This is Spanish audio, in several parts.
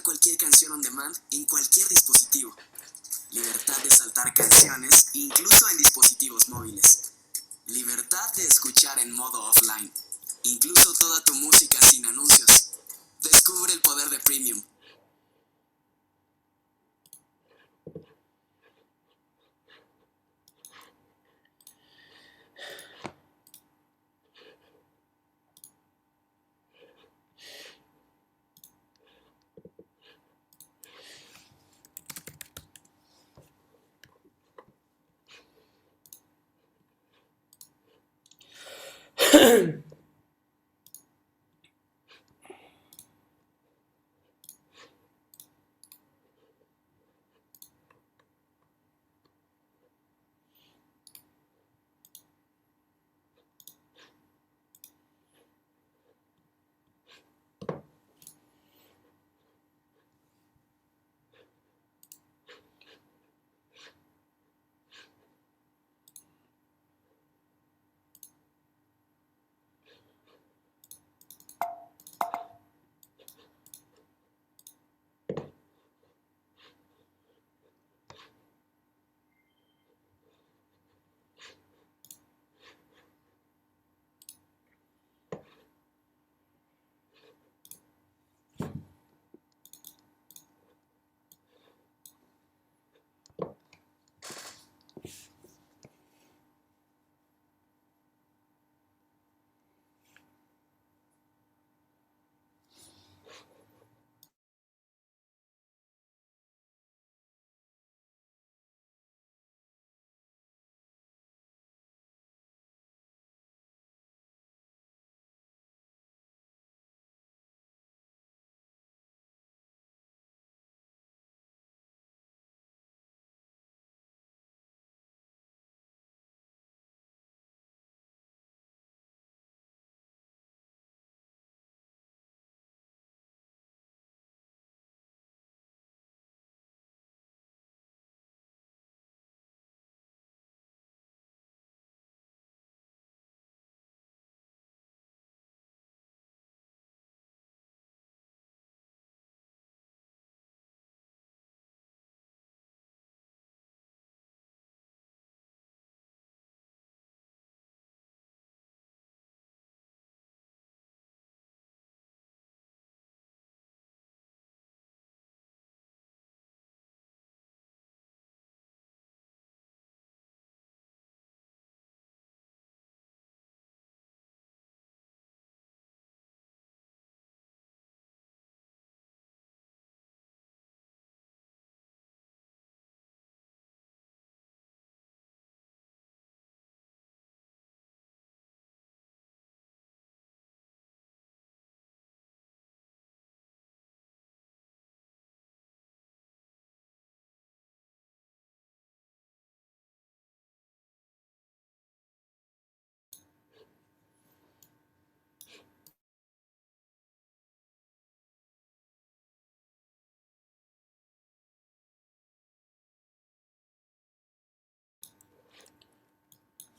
escuchar cualquier canción on demand en cualquier dispositivo. Libertad de saltar canciones, incluso en dispositivos móviles. Libertad de escuchar en modo offline, incluso toda tu música sin anuncios. Descubre el poder de Premium.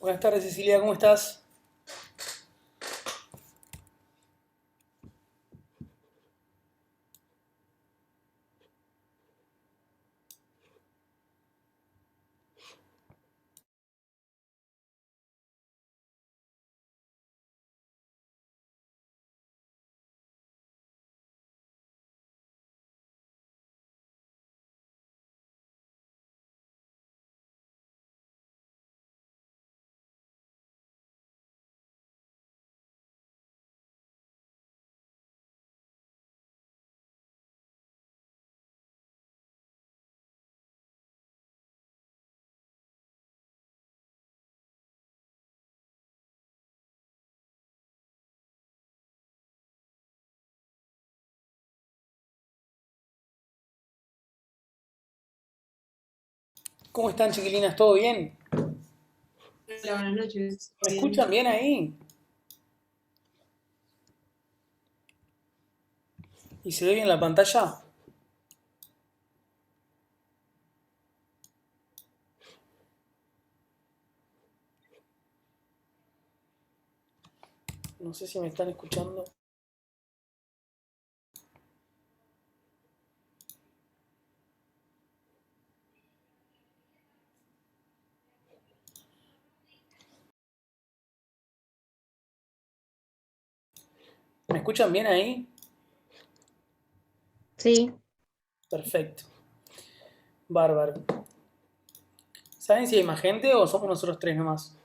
Buenas tardes, Cecilia, ¿cómo estás? ¿Cómo están, chiquilinas? ¿Todo bien? Hola, buenas noches. ¿Me Bien. escuchan bien ahí? ¿Y se ve bien la pantalla? No sé si me están escuchando. ¿Me escuchan bien ahí? Sí, Perfecto. Bárbaro. ¿Saben si hay más gente o somos nosotros tres nomás?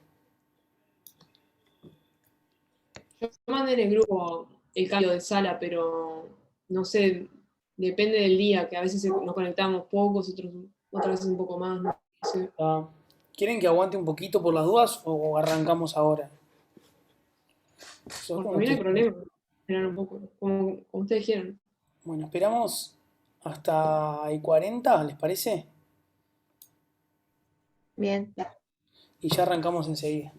Yo mandé en el grupo el cambio de sala, pero no sé, depende del día, que a veces nos conectamos pocos, otras veces un poco más, no sé. Ah, ¿quieren que aguante un poquito por las dudas o arrancamos ahora? Eso es Por como mí no hay ustedes quieran. problema, esperar un poco, como ustedes quieran. Bueno, esperamos hasta el 40, ¿les parece? bien. Y ya arrancamos enseguida.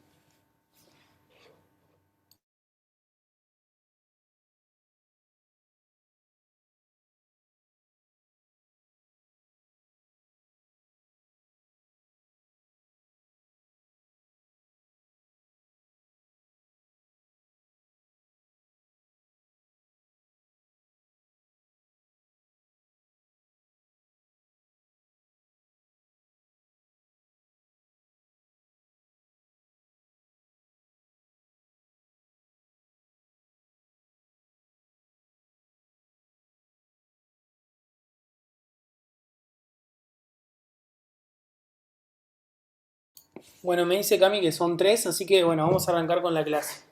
Bueno, me dice Cami que son tres, así que bueno, vamos a arrancar con la clase.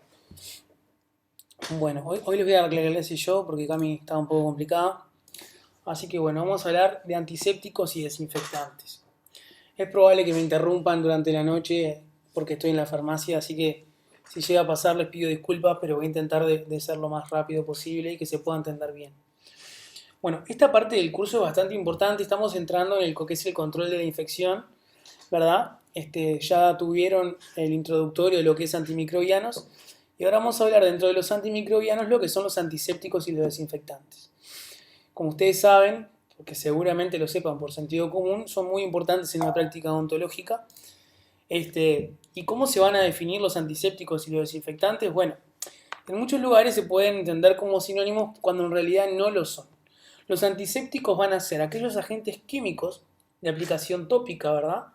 Bueno, hoy les voy a dar la clase yo porque Cami está un poco complicada. Así que bueno, vamos a hablar de antisépticos y desinfectantes. Es probable que me interrumpan durante la noche porque estoy en la farmacia, así que si llega a pasar les pido disculpas, pero voy a intentar de ser lo más rápido posible y que se pueda entender bien. Bueno, esta parte del curso es bastante importante, estamos entrando en lo que es el control de la infección, ¿verdad? Ya tuvieron el introductorio de lo que es antimicrobianos y ahora vamos a hablar dentro de los antimicrobianos lo que son los antisépticos y los desinfectantes. Como ustedes saben, porque seguramente lo sepan por sentido común, son muy importantes en la práctica odontológica. ¿Y cómo se van a definir los antisépticos y los desinfectantes? Bueno, en muchos lugares se pueden entender como sinónimos cuando en realidad no lo son. Los antisépticos van a ser aquellos agentes químicos de aplicación tópica, ¿verdad?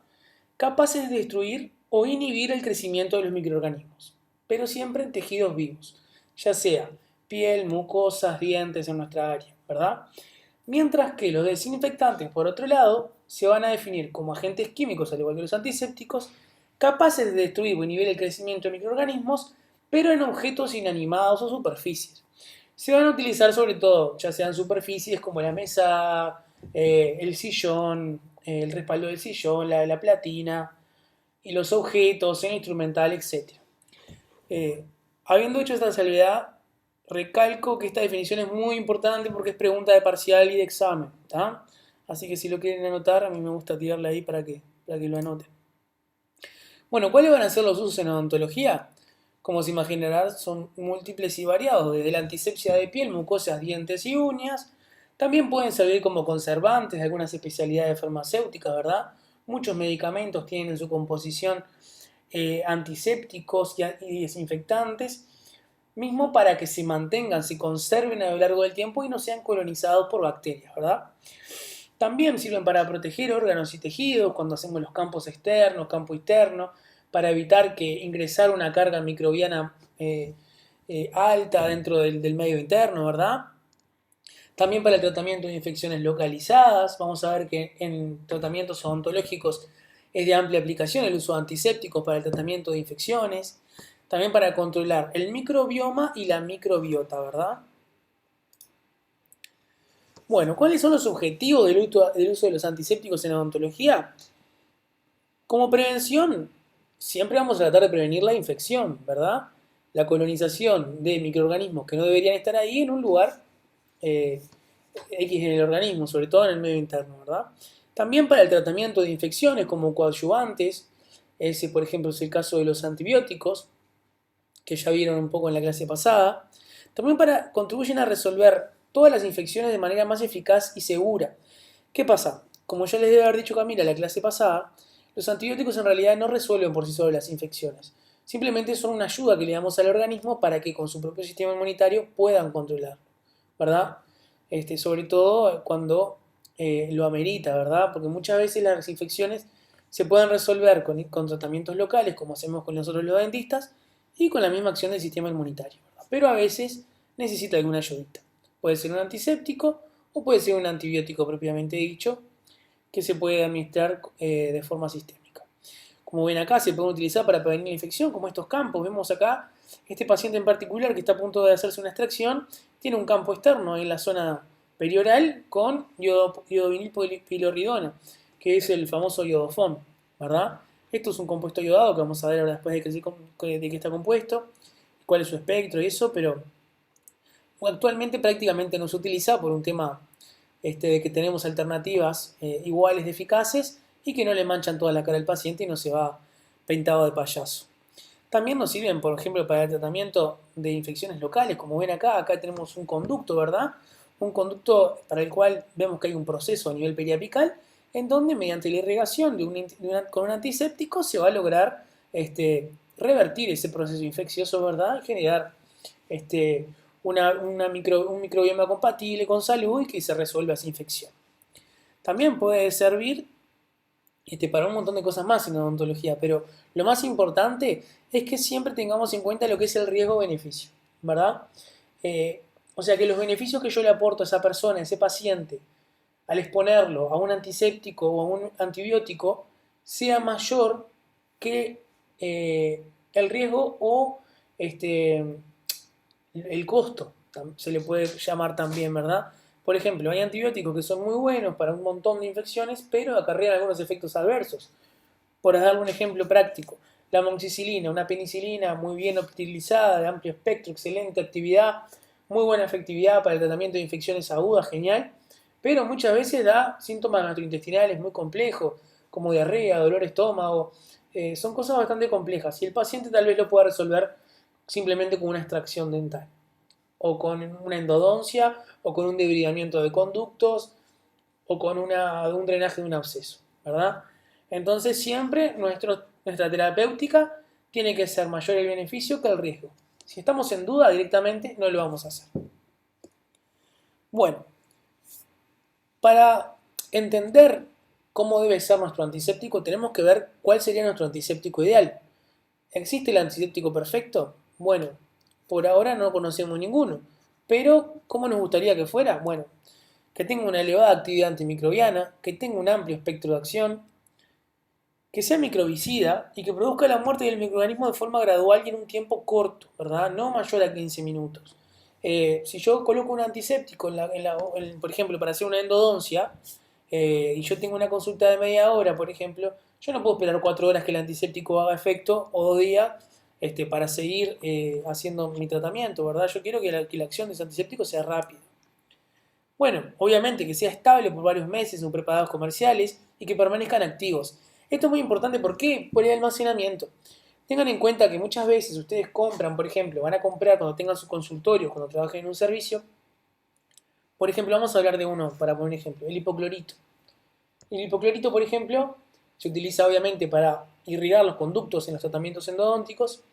Capaces de destruir o inhibir el crecimiento de los microorganismos, pero siempre en tejidos vivos, ya sea piel, mucosas, dientes en nuestra área, ¿verdad? Mientras que los desinfectantes, por otro lado, se van a definir como agentes químicos, al igual que los antisépticos, capaces de destruir o inhibir el crecimiento de microorganismos, pero en objetos inanimados o superficies. Se van a utilizar sobre todo, ya sean superficies como la mesa, el sillón, el respaldo del sillón, la platina, y los objetos, el instrumental, etc. Habiendo hecho esta salvedad, recalco que esta definición es muy importante porque es pregunta de parcial y de examen, ¿tá? Así que si lo quieren anotar, a mí me gusta tirarle ahí para que lo anoten. Bueno, ¿cuáles van a ser los usos en odontología? Como se imaginarán, son múltiples y variados, desde la antisepsia de piel, mucosas, dientes y uñas. También pueden servir como conservantes de algunas especialidades farmacéuticas, ¿verdad? Muchos medicamentos tienen en su composición antisépticos y desinfectantes, mismo para que se mantengan, se conserven a lo largo del tiempo y no sean colonizados por bacterias, ¿verdad? También sirven para proteger órganos y tejidos cuando hacemos los campos externos, campo interno, para evitar que ingresar una carga microbiana alta dentro del medio interno, ¿verdad? También para el tratamiento de infecciones localizadas. Vamos a ver que en tratamientos odontológicos es de amplia aplicación el uso de antisépticos para el tratamiento de infecciones. También para controlar el microbioma y la microbiota, ¿verdad? Bueno, ¿cuáles son los objetivos del uso de los antisépticos en odontología? Como prevención, siempre vamos a tratar de prevenir la infección, ¿verdad? La colonización de microorganismos que no deberían estar ahí en un lugar X en el organismo, sobre todo en el medio interno, ¿verdad? También para el tratamiento de infecciones como coadyuvantes, ese por ejemplo es el caso de los antibióticos, que ya vieron un poco en la clase pasada. También contribuyen a resolver todas las infecciones de manera más eficaz y segura. ¿Qué pasa? Como ya les debe haber dicho Camila en la clase pasada, los antibióticos en realidad no resuelven por sí solos las infecciones. Simplemente son una ayuda que le damos al organismo para que con su propio sistema inmunitario puedan controlar, ¿verdad? Sobre todo cuando lo amerita, ¿verdad? Porque muchas veces las infecciones se pueden resolver con tratamientos locales, como hacemos con nosotros los dentistas, y con la misma acción del sistema inmunitario, ¿verdad? Pero a veces necesita alguna ayudita. Puede ser un antiséptico o puede ser un antibiótico propiamente dicho, que se puede administrar de forma sistémica. Como ven acá, se puede utilizar para prevenir la infección, como estos campos. Vemos acá, este paciente en particular que está a punto de hacerse una extracción, tiene un campo externo en la zona perioral con iodovinilpilorridona, que es el famoso iodofón, ¿verdad? Esto es un compuesto iodado que vamos a ver ahora después de que está compuesto, cuál es su espectro y eso, pero actualmente prácticamente no se utiliza por un tema de que tenemos alternativas iguales de eficaces y que no le manchan toda la cara al paciente y no se va pintado de payaso. También nos sirven, por ejemplo, para el tratamiento de infecciones locales, como ven acá tenemos un conducto, ¿verdad? Un conducto para el cual vemos que hay un proceso a nivel periapical, en donde mediante la irrigación con un antiséptico se va a lograr revertir ese proceso infeccioso, ¿verdad? Generar un microbioma compatible con salud y que se resuelva esa infección. También puede servir para un montón de cosas más en odontología, pero lo más importante es que siempre tengamos en cuenta lo que es el riesgo-beneficio, ¿verdad? O sea que los beneficios que yo le aporto a esa persona, a ese paciente, al exponerlo a un antiséptico o a un antibiótico, sea mayor que el riesgo o el costo, se le puede llamar también, ¿verdad? Por ejemplo, hay antibióticos que son muy buenos para un montón de infecciones, pero acarrean algunos efectos adversos. Por dar un ejemplo práctico, la amoxicilina, una penicilina muy bien utilizada, de amplio espectro, excelente actividad, muy buena efectividad para el tratamiento de infecciones agudas, genial, pero muchas veces da síntomas gastrointestinales muy complejos, como diarrea, dolor de estómago, son cosas bastante complejas y el paciente tal vez lo pueda resolver simplemente con una extracción dental, o con una endodoncia, o con un debridamiento de conductos, o con un drenaje de un absceso, ¿verdad? Entonces siempre nuestra terapéutica tiene que ser mayor el beneficio que el riesgo. Si estamos en duda directamente, no lo vamos a hacer. Bueno, para entender cómo debe ser nuestro antiséptico, tenemos que ver cuál sería nuestro antiséptico ideal. ¿Existe el antiséptico perfecto? Bueno, por ahora no conocemos ninguno. Pero, ¿cómo nos gustaría que fuera? Bueno, que tenga una elevada actividad antimicrobiana, que tenga un amplio espectro de acción, que sea microbicida y que produzca la muerte del microorganismo de forma gradual y en un tiempo corto, ¿verdad? No mayor a 15 minutos. Si yo coloco un antiséptico, por ejemplo, para hacer una endodoncia, y yo tengo una consulta de media hora, por ejemplo, yo no puedo esperar 4 horas que el antiséptico haga efecto o 2 días para seguir haciendo mi tratamiento, ¿verdad? Yo quiero que la acción de ese antiséptico sea rápida. Bueno, obviamente que sea estable por varios meses en preparados comerciales y que permanezcan activos. Esto es muy importante, ¿por qué? Por el almacenamiento. Tengan en cuenta que muchas veces ustedes compran, por ejemplo, van a comprar cuando tengan su consultorio, cuando trabajen en un servicio. Por ejemplo, vamos a hablar de uno, para poner un ejemplo, el hipoclorito. El hipoclorito, por ejemplo, se utiliza obviamente para irrigar los conductos en los tratamientos endodónticos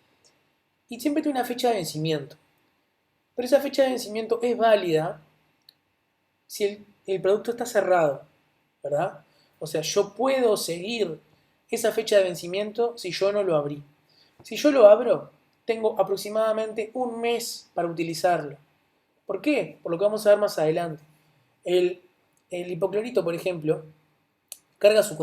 y siempre tiene una fecha de vencimiento. Pero esa fecha de vencimiento es válida si el producto está cerrado, ¿verdad? O sea, yo puedo seguir esa fecha de vencimiento si yo no lo abrí. Si yo lo abro, tengo aproximadamente un mes para utilizarlo. ¿Por qué? Por lo que vamos a ver más adelante. El hipoclorito, por ejemplo, carga su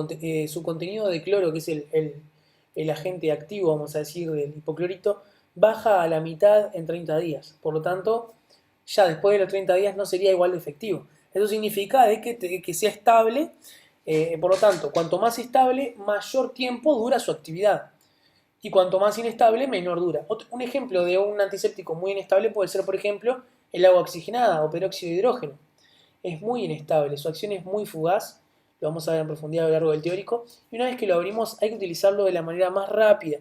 contenido de cloro, que es el agente activo, vamos a decir, del hipoclorito, baja a la mitad en 30 días. Por lo tanto, ya después de los 30 días no sería igual de efectivo. Eso significa que sea estable, por lo tanto, cuanto más estable, mayor tiempo dura su actividad. Y cuanto más inestable, menor dura. Un ejemplo de un antiséptico muy inestable puede ser, por ejemplo, el agua oxigenada o peróxido de hidrógeno. Es muy inestable, su acción es muy fugaz, lo vamos a ver en profundidad a lo largo del teórico, y una vez que lo abrimos hay que utilizarlo de la manera más rápida.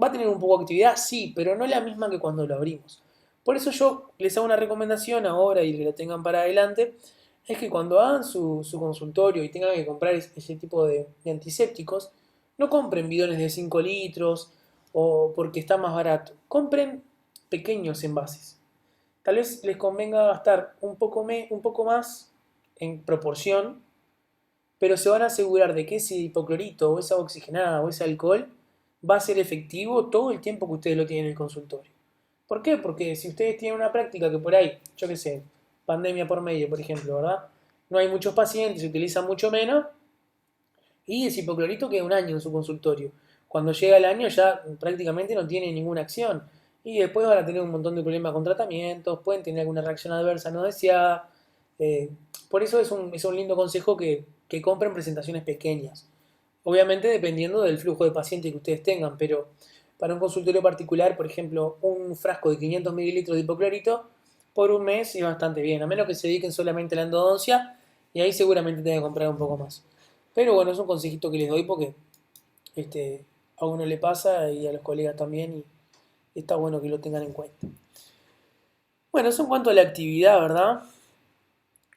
¿Va a tener un poco de actividad? Sí, pero no la misma que cuando lo abrimos. Por eso yo les hago una recomendación ahora y que lo tengan para adelante, es que cuando hagan su consultorio y tengan que comprar ese tipo de antisépticos, no compren bidones de 5 litros o porque está más barato. Compren pequeños envases. Tal vez les convenga gastar un poco más en proporción, pero se van a asegurar de que ese hipoclorito o esa oxigenada o ese alcohol va a ser efectivo todo el tiempo que ustedes lo tienen en el consultorio. ¿Por qué? Porque si ustedes tienen una práctica que por ahí, yo qué sé, pandemia por medio, por ejemplo, ¿verdad? No hay muchos pacientes, se utiliza mucho menos, y el hipoclorito queda un año en su consultorio. Cuando llega el año ya prácticamente no tiene ninguna acción. Y después van a tener un montón de problemas con tratamientos, pueden tener alguna reacción adversa no deseada. eh, por eso es un lindo consejo que compren presentaciones pequeñas. Obviamente dependiendo del flujo de pacientes que ustedes tengan, pero para un consultorio particular, por ejemplo, un frasco de 500 mililitros de hipoclorito por un mes es bastante bien, a menos que se dediquen solamente a la endodoncia y ahí seguramente tengan que comprar un poco más. Pero bueno, es un consejito que les doy porque a uno le pasa y a los colegas también y está bueno que lo tengan en cuenta. Bueno, eso en cuanto a la actividad, ¿verdad?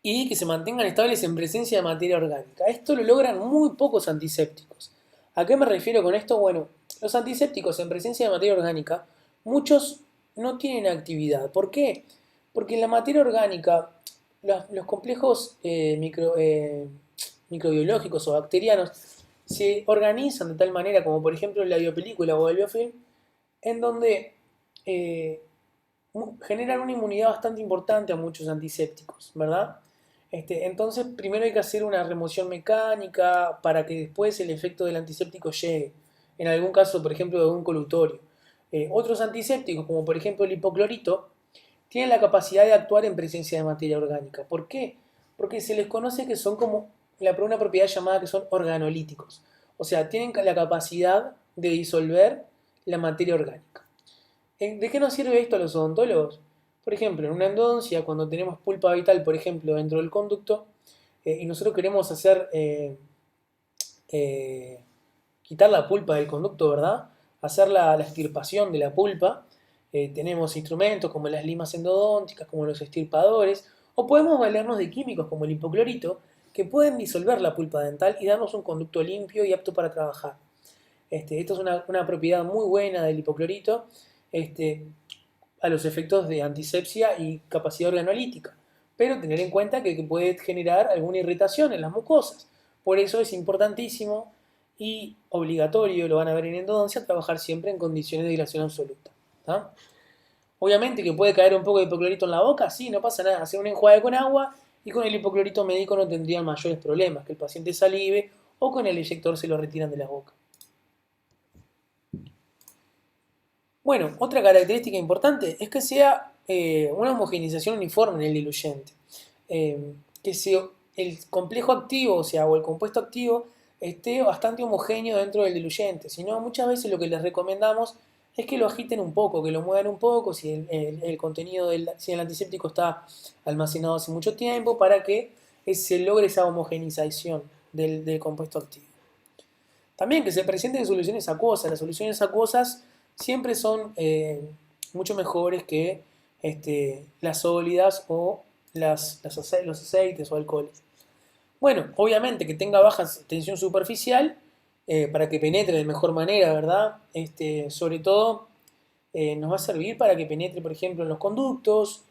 Y que se mantengan estables en presencia de materia orgánica. Esto lo logran muy pocos antisépticos. ¿A qué me refiero con esto? Bueno, los antisépticos en presencia de materia orgánica, muchos no tienen actividad. ¿Por qué? Porque en la materia orgánica, los complejos microbiológicos o bacterianos se organizan de tal manera como por ejemplo la biopelícula o el biofilm, en donde eh, generan una inmunidad bastante importante a muchos antisépticos, ¿verdad? Entonces, primero hay que hacer una remoción mecánica para que después el efecto del antiséptico llegue. En algún caso, por ejemplo, de un colutorio. Otros antisépticos, como por ejemplo el hipoclorito, tienen la capacidad de actuar en presencia de materia orgánica. ¿Por qué? Porque se les conoce que son como una propiedad llamada que son organolíticos. O sea, tienen la capacidad de disolver la materia orgánica. ¿De qué nos sirve esto a los odontólogos? Por ejemplo, en una endodoncia, cuando tenemos pulpa vital, por ejemplo, dentro del conducto, y nosotros queremos hacer eh, quitar la pulpa del conducto, ¿verdad? Hacer la extirpación de la pulpa. Tenemos instrumentos como las limas endodónticas, como los extirpadores, o podemos valernos de químicos como el hipoclorito, que pueden disolver la pulpa dental y darnos un conducto limpio y apto para trabajar. Esto es una propiedad muy buena del hipoclorito este, a los efectos de antisepsia y capacidad organolítica, pero tener en cuenta que puede generar alguna irritación en las mucosas. Por eso es importantísimo y obligatorio, lo van a ver en endodoncia, trabajar siempre en condiciones de dilatación absoluta. ¿Tá? Obviamente que puede caer un poco de hipoclorito en la boca, sí, no pasa nada, hacer un enjuague con agua y con el hipoclorito médico no tendrían mayores problemas, que el paciente salive o con el inyector se lo retiran de la boca. Bueno, otra característica importante es que sea una homogeneización uniforme en el diluyente. Que el complejo activo, o sea, o el compuesto activo, esté bastante homogéneo dentro del diluyente. Si no, muchas veces lo que les recomendamos es que lo agiten un poco, que lo muevan un poco, si el contenido si el antiséptico está almacenado hace mucho tiempo, para que se logre esa homogeneización del compuesto activo. También que se presenten soluciones acuosas. Las soluciones acuosas siempre son mucho mejores que las sólidas o los aceites o alcoholes. Bueno, obviamente que tenga baja tensión superficial para que penetre de mejor manera, ¿verdad? Sobre todo nos va a servir para que penetre, por ejemplo, en los conductos.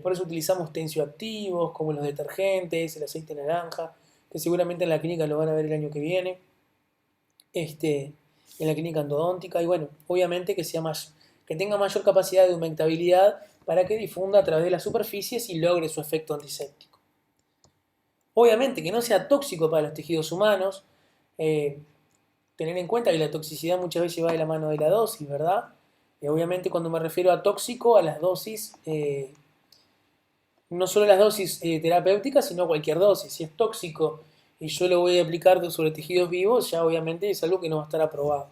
Por eso utilizamos tensioactivos como los detergentes, el aceite de naranja, que seguramente en la clínica lo van a ver el año que viene. En la clínica endodóntica y bueno, obviamente que tenga mayor capacidad de humectabilidad para que difunda a través de las superficies y logre su efecto antiséptico. Obviamente que no sea tóxico para los tejidos humanos, tener en cuenta que la toxicidad muchas veces va de la mano de la dosis, ¿verdad? Obviamente cuando me refiero a tóxico, a las dosis, no solo las dosis terapéuticas, sino cualquier dosis. Si es tóxico y yo lo voy a aplicar sobre tejidos vivos, ya obviamente es algo que no va a estar aprobado.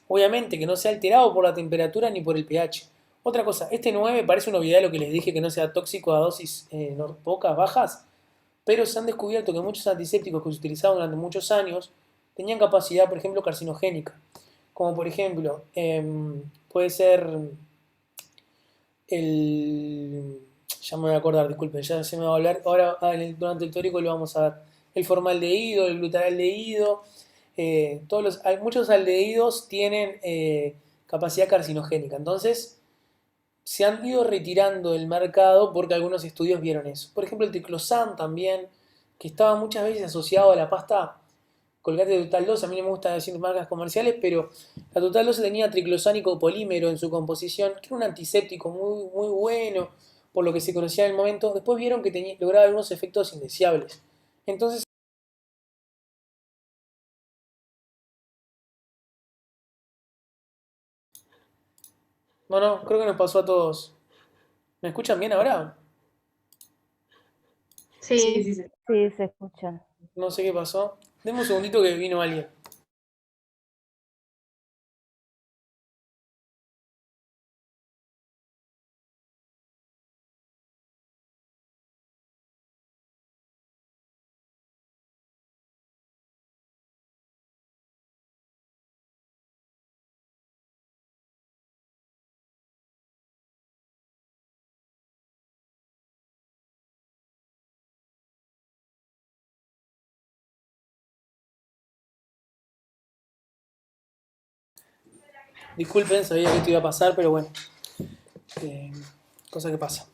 Obviamente que no sea alterado por la temperatura ni por el pH. Otra cosa, este 9 parece una obviedad lo que les dije, que no sea tóxico a dosis pocas, bajas, pero se han descubierto que muchos antisépticos que se utilizaban durante muchos años tenían capacidad, por ejemplo, carcinogénica. Como por ejemplo, puede ser ya me voy a acordar, disculpen, ya se me va a hablar. Ahora durante el teórico lo vamos a ver. El formaldehído, el glutaraldehído, muchos aldehídos tienen capacidad carcinogénica. Entonces, se han ido retirando del mercado porque algunos estudios vieron eso. Por ejemplo, el triclosan también, que estaba muchas veces asociado a la pasta Colgate Total 12, a mí no me gusta decir marcas comerciales, pero la Total 12 tenía triclosánico polímero en su composición, que era un antiséptico muy, muy bueno, por lo que se conocía en el momento. Después vieron que lograba algunos efectos indeseables. Entonces, bueno, creo que nos pasó a todos. ¿Me escuchan bien ahora? Sí, Sí, sí, sí. sí, se escuchan. No sé qué pasó. Deme un segundito que vino alguien. Disculpen, sabía que esto iba a pasar, pero bueno. eh, cosa que pasa.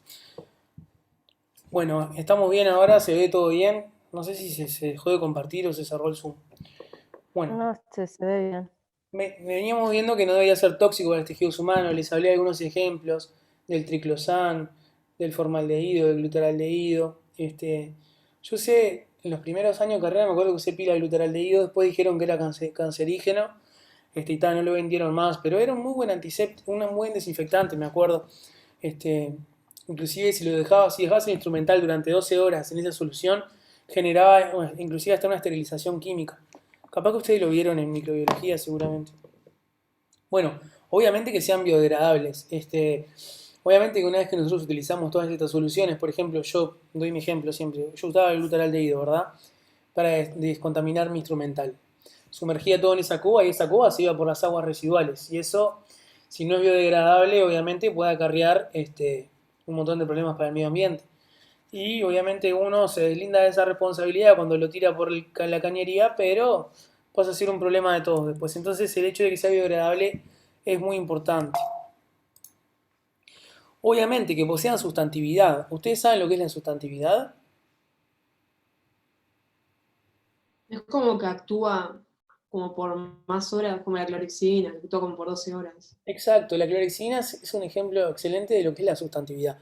Bueno, estamos bien ahora, se ve todo bien. No sé si se dejó de compartir o se cerró el Zoom. Bueno, No, se ve bien. veníamos viendo que no debería ser tóxico para los tejidos humanos. Les hablé de algunos ejemplos del triclosan, del formaldehído, del glutaraldehído. Yo sé, en los primeros años de carrera me acuerdo que usé pila de glutaraldehído, después dijeron que era cancerígeno, y tal, no lo vendieron más, pero era un muy buen antiséptico, un buen desinfectante, me acuerdo. Este, inclusive si dejabas el instrumental durante 12 horas en esa solución, generaba inclusive hasta una esterilización química. Capaz que ustedes lo vieron en microbiología seguramente. Bueno, obviamente que sean biodegradables. Obviamente que una vez que nosotros utilizamos todas estas soluciones, por ejemplo, yo doy mi ejemplo siempre, yo usaba el glutaraldehído, ¿verdad? Para descontaminar mi instrumental. Sumergía todo en esa cuba y esa cuba se iba por las aguas residuales. Y eso, si no es biodegradable, obviamente puede acarrear un montón de problemas para el medio ambiente. Y obviamente uno se deslinda de esa responsabilidad cuando lo tira por la cañería, pero pasa a ser un problema de todos después. Entonces el hecho de que sea biodegradable es muy importante. Obviamente que posean sustantividad. ¿Ustedes saben lo que es la sustantividad? Es como que actúa como por más horas, como la clorexidina, que actúa como por 12 horas. Exacto, la clorexidina es un ejemplo excelente de lo que es la sustantividad.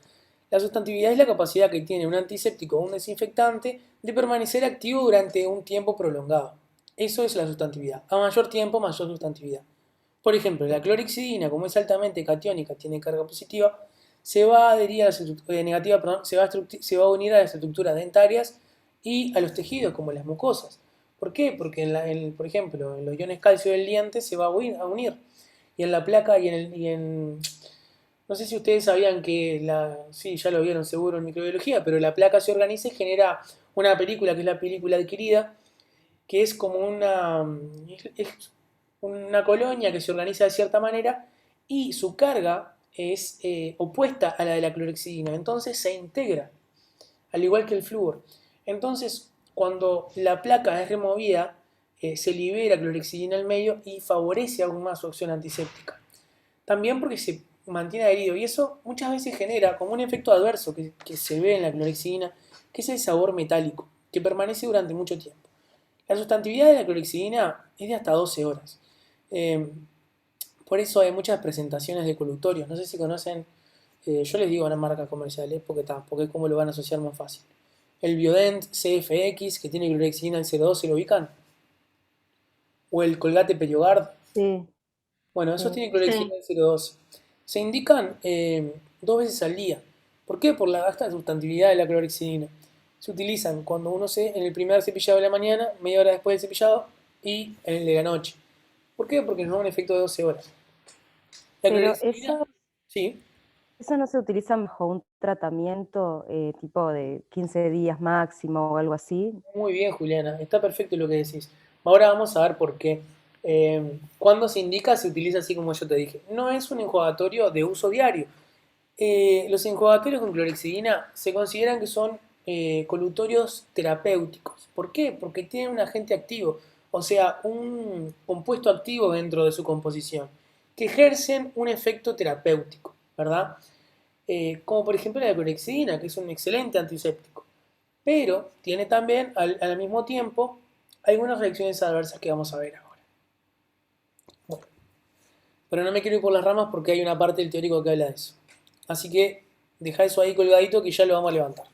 La sustantividad es la capacidad que tiene un antiséptico o un desinfectante de permanecer activo durante un tiempo prolongado. Eso es la sustantividad. A mayor tiempo, mayor sustantividad. Por ejemplo, la clorexidina, como es altamente catiónica, tiene carga positiva, se va a adherir a la negativa, perdón, se va a unir a las estructuras dentarias y a los tejidos, como las mucosas. ¿Por qué? Porque, por ejemplo, en los iones calcio del diente se va a unir. Y en la placa no sé si ustedes sabían que sí, ya lo vieron seguro en microbiología, pero la placa se organiza y genera una película, que es la película adquirida, que es como es una colonia que se organiza de cierta manera y su carga es opuesta a la de la clorexidina, entonces se integra, al igual que el flúor. Entonces, cuando la placa es removida, se libera clorexidina al medio y favorece aún más su acción antiséptica. También porque se mantiene adherido y eso muchas veces genera como un efecto adverso que se ve en la clorexidina, que es el sabor metálico, que permanece durante mucho tiempo. La sustantividad de la clorexidina es de hasta 12 horas. Eh, por eso hay muchas presentaciones de colutorios. No sé si conocen, yo les digo una marca comercial, porque es como lo van a asociar más fácil. El Biodent CFX, que tiene clorexidina al 0,12, ¿lo ubican? O el Colgate Periogard. Sí, Bueno, esos sí. tienen clorexidina al 0,12. Se indican 2 veces al día. ¿Por qué? Por la alta sustantividad de la clorexidina. Se utilizan cuando en el primer cepillado de la mañana, media hora después del cepillado y en el de la noche. ¿Por qué? Porque nos da un efecto de 12 horas. La Pero clorexidina, sí, eso no se utiliza bajo un tratamiento tipo de 15 días máximo o algo así. muy bien, Juliana, está perfecto lo que decís. Ahora vamos a ver por qué. Cuando se indica, se utiliza así como yo te dije. No es un enjuagatorio de uso diario. Los enjuagatorios con clorexidina se consideran que son colutorios terapéuticos. ¿Por qué? Porque tienen un agente activo, o sea, un compuesto activo dentro de su composición, que ejercen un efecto terapéutico, ¿verdad? Como por ejemplo la clorexidina, que es un excelente antiséptico, pero tiene también al mismo tiempo algunas reacciones adversas que vamos a ver ahora. Bueno, pero no me quiero ir por las ramas porque hay una parte del teórico que habla de eso. Así que deja eso ahí colgadito que ya lo vamos a levantar.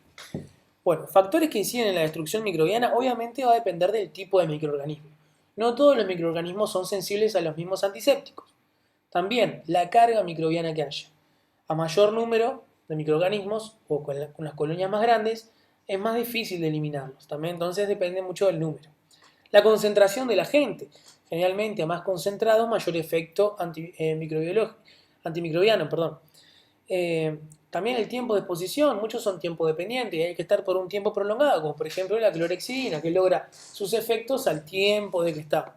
Bueno, factores que inciden en la destrucción microbiana obviamente va a depender del tipo de microorganismo. No todos los microorganismos son sensibles a los mismos antisépticos. También la carga microbiana que haya. A mayor número de microorganismos o con las colonias más grandes, es más difícil de eliminarlos. También entonces depende mucho del número. La concentración del agente. Generalmente a más concentrado, mayor efecto antimicrobiano. También el tiempo de exposición, muchos son tiempo dependientes y hay que estar por un tiempo prolongado, como por ejemplo la clorhexidina, que logra sus efectos al tiempo de que está,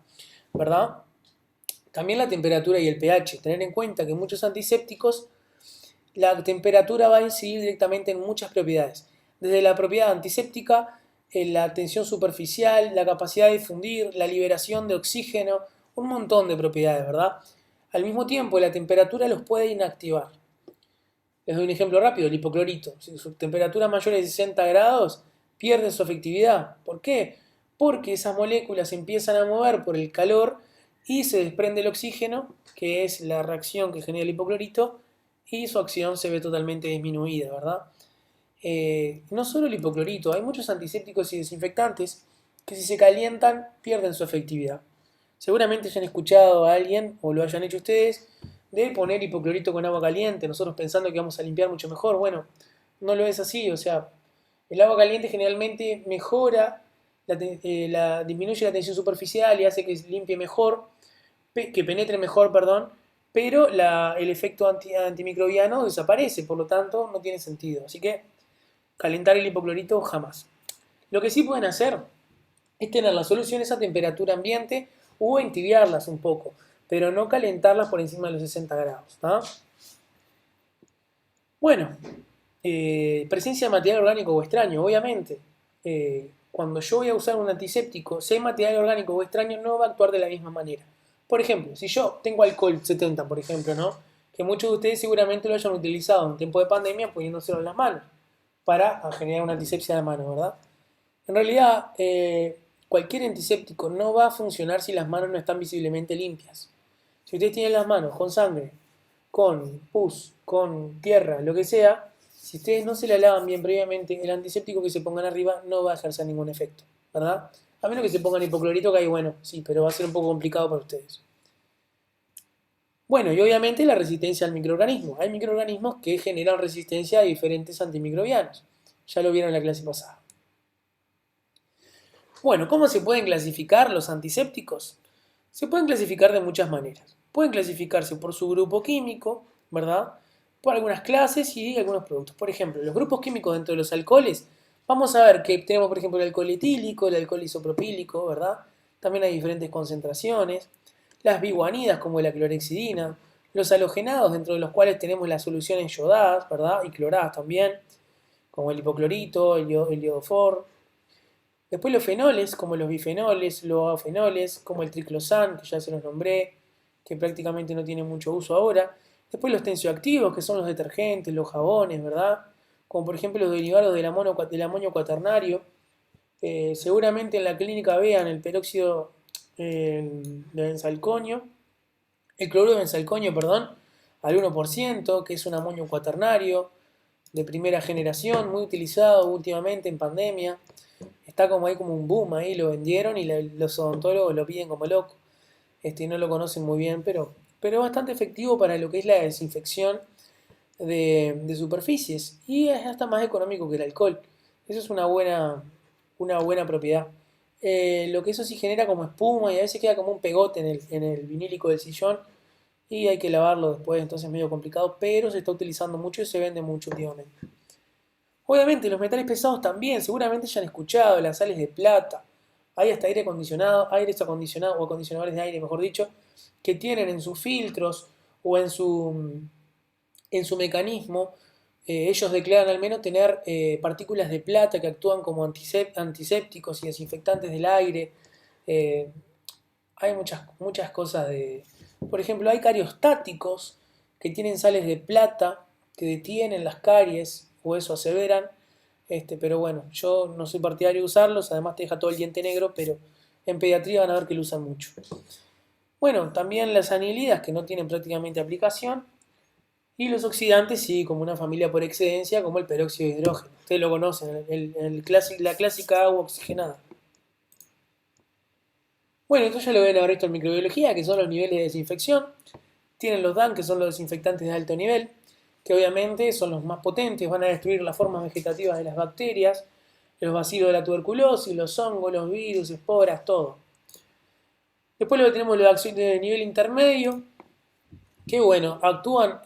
¿verdad? También la temperatura y el pH. Tener en cuenta que muchos antisépticos, la temperatura va a incidir directamente en muchas propiedades. Desde la propiedad antiséptica, la tensión superficial, la capacidad de difundir, la liberación de oxígeno, un montón de propiedades, ¿verdad? Al mismo tiempo, la temperatura los puede inactivar. Les doy un ejemplo rápido, el hipoclorito. Si su temperatura es mayor de 60 grados, pierde su efectividad. ¿Por qué? Porque esas moléculas se empiezan a mover por el calor y se desprende el oxígeno, que es la reacción que genera el hipoclorito, y su acción se ve totalmente disminuida, ¿verdad? No solo el hipoclorito, hay muchos antisépticos y desinfectantes que si se calientan pierden su efectividad. Seguramente hayan escuchado a alguien, o lo hayan hecho ustedes, de poner hipoclorito con agua caliente, nosotros pensando que vamos a limpiar mucho mejor. Bueno, no lo es así, o sea, el agua caliente generalmente mejora, disminuye la tensión superficial y hace que limpie mejor, que penetre mejor, perdón, pero el efecto antimicrobiano desaparece, por lo tanto no tiene sentido. Así que calentar el hipoclorito jamás. Lo que sí pueden hacer es tener las soluciones a temperatura ambiente o entibiarlas un poco, pero no calentarlas por encima de los 60 grados. ¿tá? Bueno, presencia de material orgánico o extraño, obviamente. Cuando yo voy a usar un antiséptico, si hay material orgánico o extraño, no va a actuar de la misma manera. Por ejemplo, si yo tengo alcohol 70, por ejemplo, ¿no? Que muchos de ustedes seguramente lo hayan utilizado en tiempo de pandemia poniéndoselo en las manos para generar una antisepsia de mano, ¿verdad? En realidad, cualquier antiséptico no va a funcionar si las manos no están visiblemente limpias. Si ustedes tienen las manos con sangre, con pus, con tierra, lo que sea, si ustedes no se la lavan bien previamente, el antiséptico que se pongan arriba no va a ejercer ningún efecto, ¿verdad? A menos que se pongan hipoclorito, que ahí, bueno, sí, pero va a ser un poco complicado para ustedes. Bueno, y obviamente la resistencia al microorganismo. Hay microorganismos que generan resistencia a diferentes antimicrobianos. Ya lo vieron en la clase pasada. Bueno, ¿cómo se pueden clasificar los antisépticos? Se pueden clasificar de muchas maneras. Pueden clasificarse por su grupo químico, ¿verdad? Por algunas clases y algunos productos. Por ejemplo, los grupos químicos dentro de los alcoholes. Vamos a ver que tenemos, por ejemplo, el alcohol etílico, el alcohol isopropílico, ¿verdad? También hay diferentes concentraciones. Las biguanidas, como la clorhexidina. Los halogenados, dentro de los cuales tenemos las soluciones yodadas, ¿verdad? Y cloradas también, como el hipoclorito, el iodofor. Después los fenoles, como los bifenoles, los afenoles, como el triclosan, que ya se los nombré, que prácticamente no tiene mucho uso ahora. Después los tensioactivos, que son los detergentes, los jabones, ¿verdad? Como por ejemplo los derivados del amonio cuaternario. Seguramente en la clínica vean el peróxido de benzalconio, el cloruro de benzalconio, perdón, al 1%, que es un amonio cuaternario de primera generación, muy utilizado últimamente en pandemia. Está como ahí como un boom ahí, lo vendieron y los odontólogos lo piden como loco. No lo conocen muy bien, pero es bastante efectivo para lo que es la desinfección de superficies y es hasta más económico que el alcohol. Eso es una buena propiedad. Lo que eso sí genera como espuma y a veces queda como un pegote en el vinílico del sillón y hay que lavarlo después, entonces es medio complicado, pero se está utilizando mucho y se vende mucho últimamente. Obviamente los metales pesados también, seguramente ya han escuchado, las sales de plata, hay hasta aires acondicionados o acondicionadores de aire, mejor dicho, que tienen en sus filtros o en su mecanismo, ellos declaran al menos tener partículas de plata que actúan como antisépticos y desinfectantes del aire. Hay muchas cosas Por ejemplo, hay cariostáticos que tienen sales de plata que detienen las caries, o eso aseveran, pero bueno, yo no soy partidario de usarlos, además te deja todo el diente negro, pero En pediatría van a ver que lo usan mucho. Bueno, también las anilidas que no tienen prácticamente aplicación. Y los oxidantes sí, como una familia por excedencia, como el peróxido de hidrógeno. Ustedes lo conocen, la clásica agua oxigenada. Bueno, esto ya lo ven ahora esto en microbiología, que son los niveles de desinfección. Tienen los DAN, que son los desinfectantes de alto nivel, que obviamente son los más potentes, van a destruir las formas vegetativas de las bacterias, los bacilos de la tuberculosis, los hongos, los virus, esporas, todo. Después lo que tenemos los de nivel intermedio, que bueno, actúan,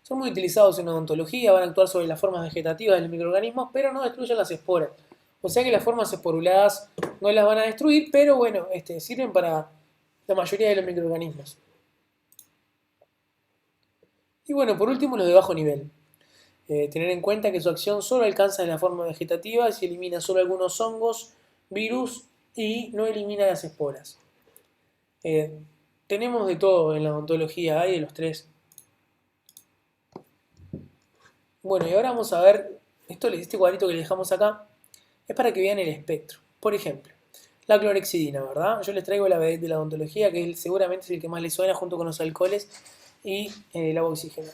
son muy utilizados en odontología, van a actuar sobre las formas vegetativas de los microorganismos, pero no destruyen las esporas. O sea que las formas esporuladas no las van a destruir, pero bueno, sirven para la mayoría de los microorganismos. Y bueno, por último los de bajo nivel. Tener en cuenta que su acción solo alcanza en la forma vegetativa y elimina solo algunos hongos, virus y no elimina las esporas. Tenemos de todo en la odontología, hay de los tres. Bueno, y ahora vamos a ver, este cuadrito que le dejamos acá, es para que vean el espectro. Por ejemplo, la clorhexidina, ¿verdad? Yo les traigo la vedette de la odontología, que seguramente es el que más les suena junto con los alcoholes y el agua oxigenada.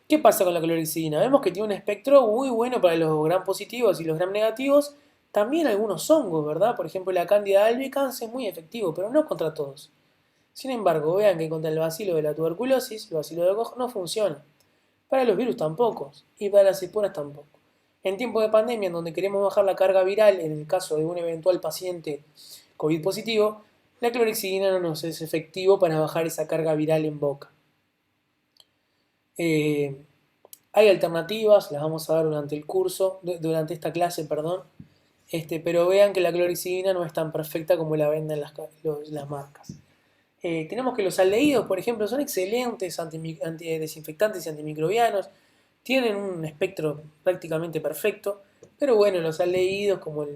¿Qué pasa con la clorhexidina? Vemos que tiene un espectro muy bueno para los gram positivos y los gram negativos, también algunos hongos, ¿verdad? Por ejemplo, la Candida albicans es muy efectivo, pero no contra todos. Sin embargo, vean que contra el bacilo de la tuberculosis, el bacilo de Koch, no funciona. Para los virus tampoco, y para las esporas tampoco. En tiempos de pandemia, en donde queremos bajar la carga viral en el caso de un eventual paciente COVID positivo, la clorhexidina no nos es efectivo para bajar esa carga viral en boca. Hay alternativas, las vamos a ver durante el curso, durante esta clase, perdón, pero vean que la clorhexidina no es tan perfecta como la venden las marcas. Tenemos que los aldehídos, por ejemplo, son excelentes antidesinfectantes y antimicrobianos, tienen un espectro prácticamente perfecto, pero bueno, los aldehídos, como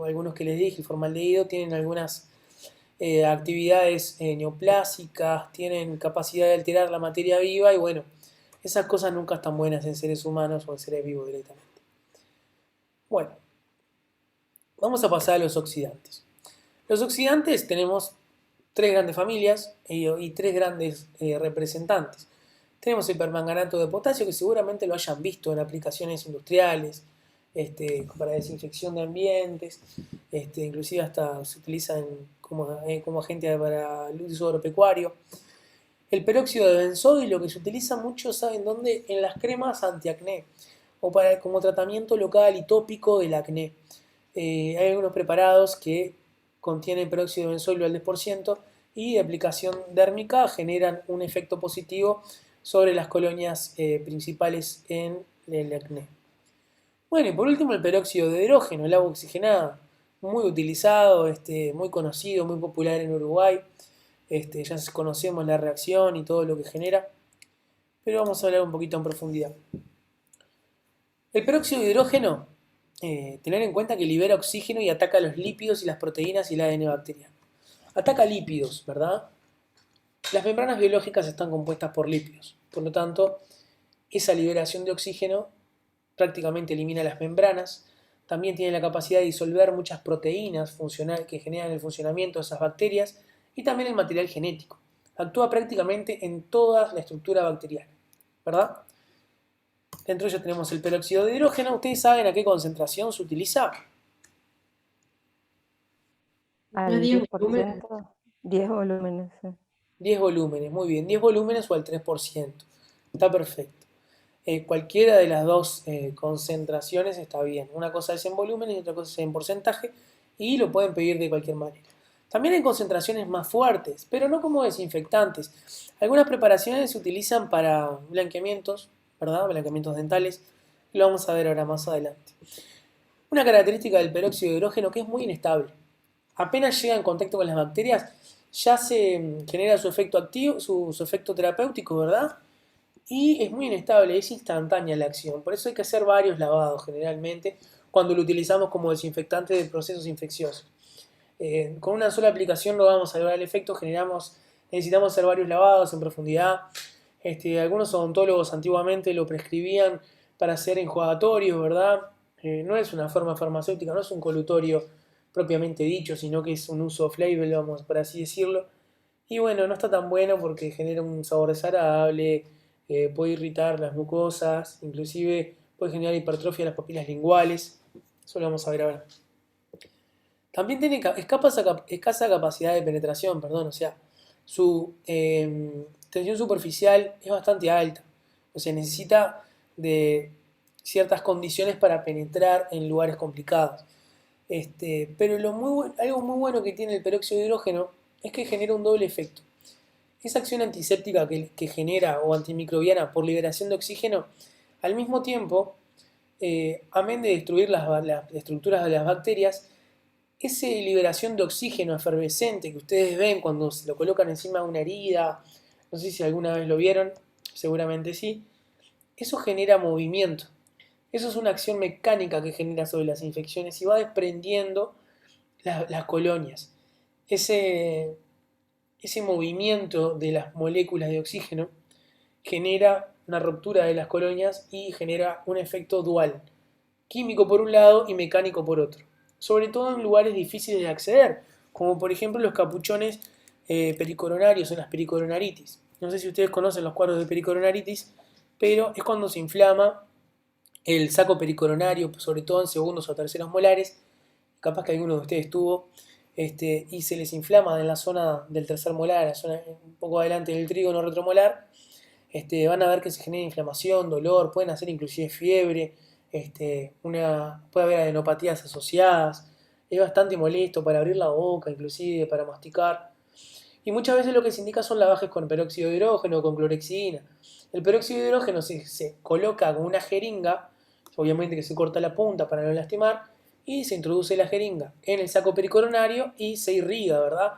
algunos que les dije, el formaldehído, tienen algunas actividades neoplásicas, tienen capacidad de alterar la materia viva y bueno, esas cosas nunca están buenas en seres humanos o en seres vivos directamente. Bueno, vamos a pasar a los oxidantes. Los oxidantes tenemos tres grandes familias y tres grandes representantes. Tenemos el permanganato de potasio, que seguramente lo hayan visto en aplicaciones industriales, para desinfección de ambientes, inclusive hasta se utiliza como agente para el uso agropecuario. El peróxido de benzoilo, que se utiliza mucho, ¿saben dónde? En las cremas antiacné o como tratamiento local y tópico del acné. Hay algunos preparados que contienen peróxido de benzoilo al 10% y de aplicación dérmica generan un efecto positivo sobre las colonias principales en el acné. Bueno, y por último el peróxido de hidrógeno, el agua oxigenada, muy utilizado, muy conocido, muy popular en Uruguay. Ya conocemos la reacción y todo lo que genera, pero vamos a hablar un poquito en profundidad. El peróxido de hidrógeno, tener en cuenta que libera oxígeno y ataca los lípidos y las proteínas y el ADN bacteriano. Ataca lípidos, ¿verdad? Las membranas biológicas están compuestas por lípidos, por lo tanto, esa liberación de oxígeno prácticamente elimina las membranas. También tiene la capacidad de disolver muchas proteínas que generan el funcionamiento de esas bacterias y también el material genético. Actúa prácticamente en toda la estructura bacteriana, ¿verdad? Dentro de ellos tenemos el peróxido de hidrógeno. ¿Ustedes saben a qué concentración se utiliza? Al 10 10%, 10 volúmenes. Sí. 10 volúmenes, muy bien. 10 volúmenes o al 3%. Está perfecto. Cualquiera de las dos concentraciones está bien. Una cosa es en volúmenes y otra cosa es en porcentaje y lo pueden pedir de cualquier manera. También hay concentraciones más fuertes, pero no como desinfectantes. Algunas preparaciones se utilizan para blanqueamientos, ¿verdad? Blanqueamientos dentales. Lo vamos a ver ahora más adelante. Una característica del peróxido de hidrógeno que es muy inestable. Apenas llega en contacto con las bacterias, ya se genera su efecto activo, su efecto terapéutico, ¿verdad? Y es muy inestable, es instantánea la acción. Por eso hay que hacer varios lavados generalmente cuando lo utilizamos como desinfectante de procesos infecciosos. Con una sola aplicación no vamos a lograr el efecto, necesitamos hacer varios lavados en profundidad. Algunos odontólogos antiguamente lo prescribían para hacer enjuagatorios, ¿verdad? No es una forma farmacéutica, no es un colutorio propiamente dicho, sino que es un uso off-label, vamos por así decirlo. Y bueno, no está tan bueno porque genera un sabor desagradable, puede irritar las mucosas, inclusive puede generar hipertrofia de las papilas linguales. Eso lo vamos a ver ahora. También tiene escasa capacidad de penetración, perdón, o sea, su tensión superficial es bastante alta, o sea, necesita de ciertas condiciones para penetrar en lugares complicados. Pero algo muy bueno que tiene el peróxido de hidrógeno es que genera un doble efecto. Esa acción antiséptica que genera o antimicrobiana por liberación de oxígeno, al mismo tiempo, amén de destruir las estructuras de las bacterias, esa liberación de oxígeno efervescente que ustedes ven cuando se lo colocan encima de una herida, no sé si alguna vez lo vieron, seguramente sí, eso genera movimiento. Eso es una acción mecánica que genera sobre las infecciones y va desprendiendo las colonias. Ese movimiento de las moléculas de oxígeno genera una ruptura de las colonias y genera un efecto dual, químico por un lado y mecánico por otro. Sobre todo en lugares difíciles de acceder, como por ejemplo los capuchones pericoronarios o las pericoronaritis. No sé si ustedes conocen los cuadros de pericoronaritis, pero es cuando se inflama el saco pericoronario, sobre todo en segundos o terceros molares, capaz que alguno de ustedes tuvo, y se les inflama en la zona del tercer molar, la zona un poco adelante del trígono retromolar, van a ver que se genera inflamación, dolor, pueden hacer inclusive fiebre, puede haber adenopatías asociadas, es bastante molesto para abrir la boca, inclusive para masticar. Y muchas veces lo que se indica son lavajes con peróxido de hidrógeno o con clorexidina. El peróxido de hidrógeno se coloca con una jeringa, obviamente que se corta la punta para no lastimar, y se introduce la jeringa en el saco pericoronario y se irriga, ¿verdad?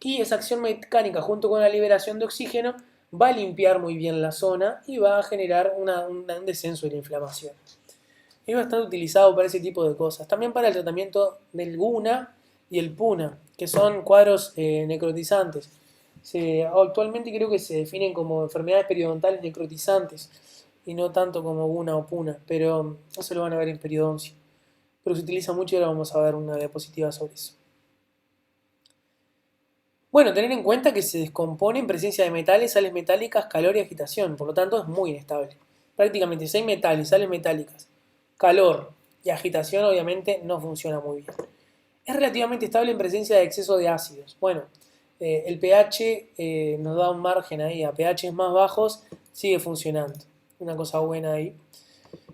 Y esa acción mecánica junto con la liberación de oxígeno va a limpiar muy bien la zona y va a generar un descenso de la inflamación. Es bastante utilizado para ese tipo de cosas. También para el tratamiento del GUNA y el PUNA, que son cuadros necrotizantes. Actualmente creo que se definen como enfermedades periodontales necrotizantes y no tanto como GUNA o PUNA, pero eso lo van a ver en periodoncia. Pero se utiliza mucho y ahora vamos a ver una diapositiva sobre eso. Bueno, tener en cuenta que se descompone en presencia de metales, sales metálicas, calor y agitación, por lo tanto es muy inestable. Prácticamente si hay metales, sales metálicas, calor y agitación obviamente no funciona muy bien. Es relativamente estable en presencia de exceso de ácidos. Bueno, el pH nos da un margen ahí, a pH más bajos sigue funcionando. Una cosa buena ahí.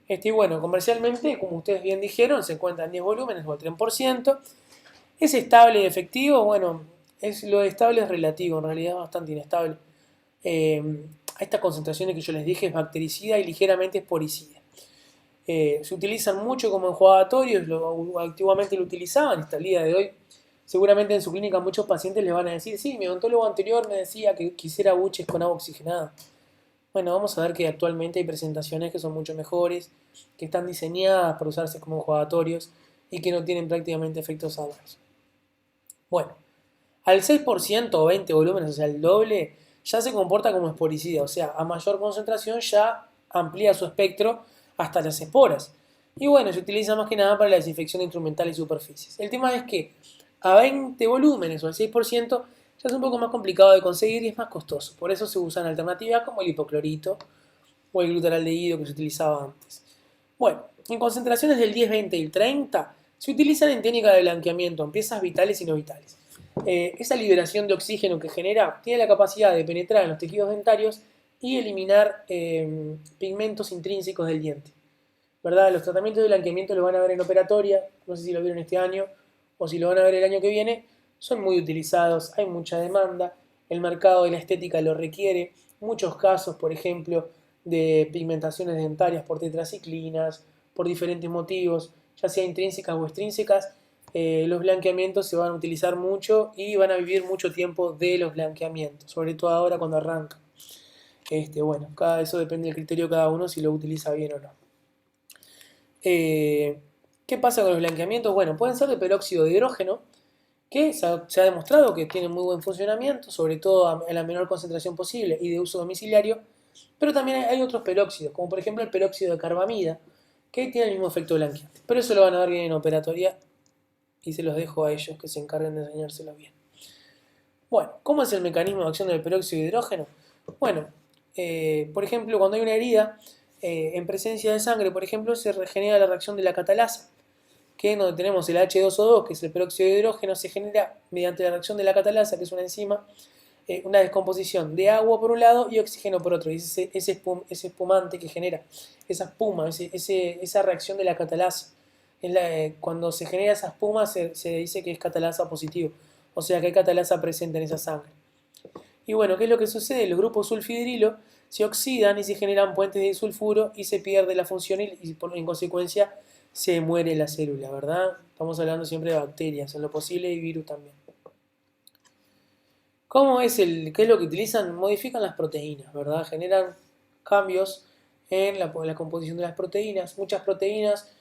Y bueno, comercialmente, como ustedes bien dijeron, se encuentran 10 volúmenes o el 3%. ¿Es estable y efectivo? Bueno, lo estable es relativo, en realidad es bastante inestable. A estas concentraciones que yo les dije es bactericida y ligeramente esporicida. Se utilizan mucho como enjuagatorios, antiguamente lo utilizaban, hasta el día de hoy. Seguramente en su clínica muchos pacientes les van a decir, sí, mi odontólogo anterior me decía que quisiera buches con agua oxigenada. Bueno, vamos a ver que actualmente hay presentaciones que son mucho mejores, que están diseñadas para usarse como enjuagatorios y que no tienen prácticamente efectos adversos. Bueno, al 6% o 20 volúmenes, o sea, el doble, ya se comporta como esporicida, o sea, a mayor concentración ya amplía su espectro hasta las esporas. Y bueno, se utiliza más que nada para la desinfección de instrumentales y superficies. El tema es que a 20 volúmenes o al 6% ya es un poco más complicado de conseguir y es más costoso. Por eso se usan alternativas como el hipoclorito o el glutaraldehído que se utilizaba antes. Bueno, en concentraciones del 10, 20 y el 30 se utilizan en técnica de blanqueamiento en piezas vitales y no vitales. Esa liberación de oxígeno que genera tiene la capacidad de penetrar en los tejidos dentarios y eliminar pigmentos intrínsecos del diente. ¿Verdad? Los tratamientos de blanqueamiento los van a ver en operatoria, no sé si lo vieron este año o si lo van a ver el año que viene, son muy utilizados, hay mucha demanda, el mercado de la estética lo requiere, muchos casos, por ejemplo, de pigmentaciones dentarias por tetraciclinas, por diferentes motivos, ya sea intrínsecas o extrínsecas, los blanqueamientos se van a utilizar mucho y van a vivir mucho tiempo de los blanqueamientos, sobre todo ahora cuando arrancan. Bueno, eso depende del criterio de cada uno si lo utiliza bien o no. ¿Qué pasa con los blanqueamientos? Bueno, pueden ser de peróxido de hidrógeno, que se ha demostrado que tienen muy buen funcionamiento, sobre todo en la menor concentración posible y de uso domiciliario, pero también hay otros peróxidos, como por ejemplo el peróxido de carbamida, que tiene el mismo efecto blanqueante. Pero eso lo van a ver bien en operatoria y se los dejo a ellos que se encarguen de enseñárselo bien. Bueno, ¿cómo es el mecanismo de acción del peróxido de hidrógeno? Bueno, por ejemplo, cuando hay una herida, en presencia de sangre, por ejemplo, se regenera la reacción de la catalasa, que es donde tenemos el H2O2, que es el peróxido de hidrógeno, se genera mediante la reacción de la catalasa, que es una enzima, una descomposición de agua por un lado y oxígeno por otro. Y ese espumante que genera esa espuma, esa reacción de la catalasa. Cuando se genera esa espuma se dice que es catalasa positivo, o sea que hay catalasa presente en esa sangre. Y bueno, ¿qué es lo que sucede? Los grupos sulfidrilo se oxidan y se generan puentes de disulfuro y se pierde la función y en consecuencia se muere la célula, ¿verdad? Estamos hablando siempre de bacterias, en lo posible y virus también. ¿Qué es lo que utilizan? Modifican las proteínas, ¿verdad? Generan cambios en la composición de las proteínas. Muchas proteínas,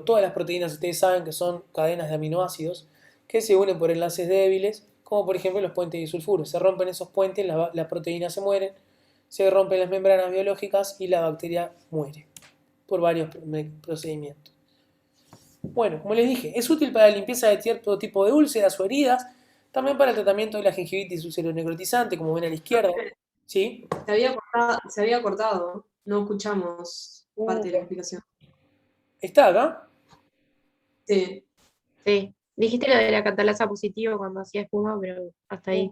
todas las proteínas ustedes saben que son cadenas de aminoácidos que se unen por enlaces débiles, como por ejemplo los puentes disulfuros. Se rompen esos puentes, las proteínas se mueren, se rompen las membranas biológicas y la bacteria muere por varios procedimientos. Bueno, como les dije, es útil para la limpieza de cierto tipo de úlceras o heridas, también para el tratamiento de la gingivitis ulceronecrotizante, como ven a la izquierda. ¿Sí? Se había cortado, no escuchamos parte de la explicación. ¿Está acá? Sí. Sí. Dijiste lo de la catalasa positiva cuando hacía espuma, pero hasta ahí.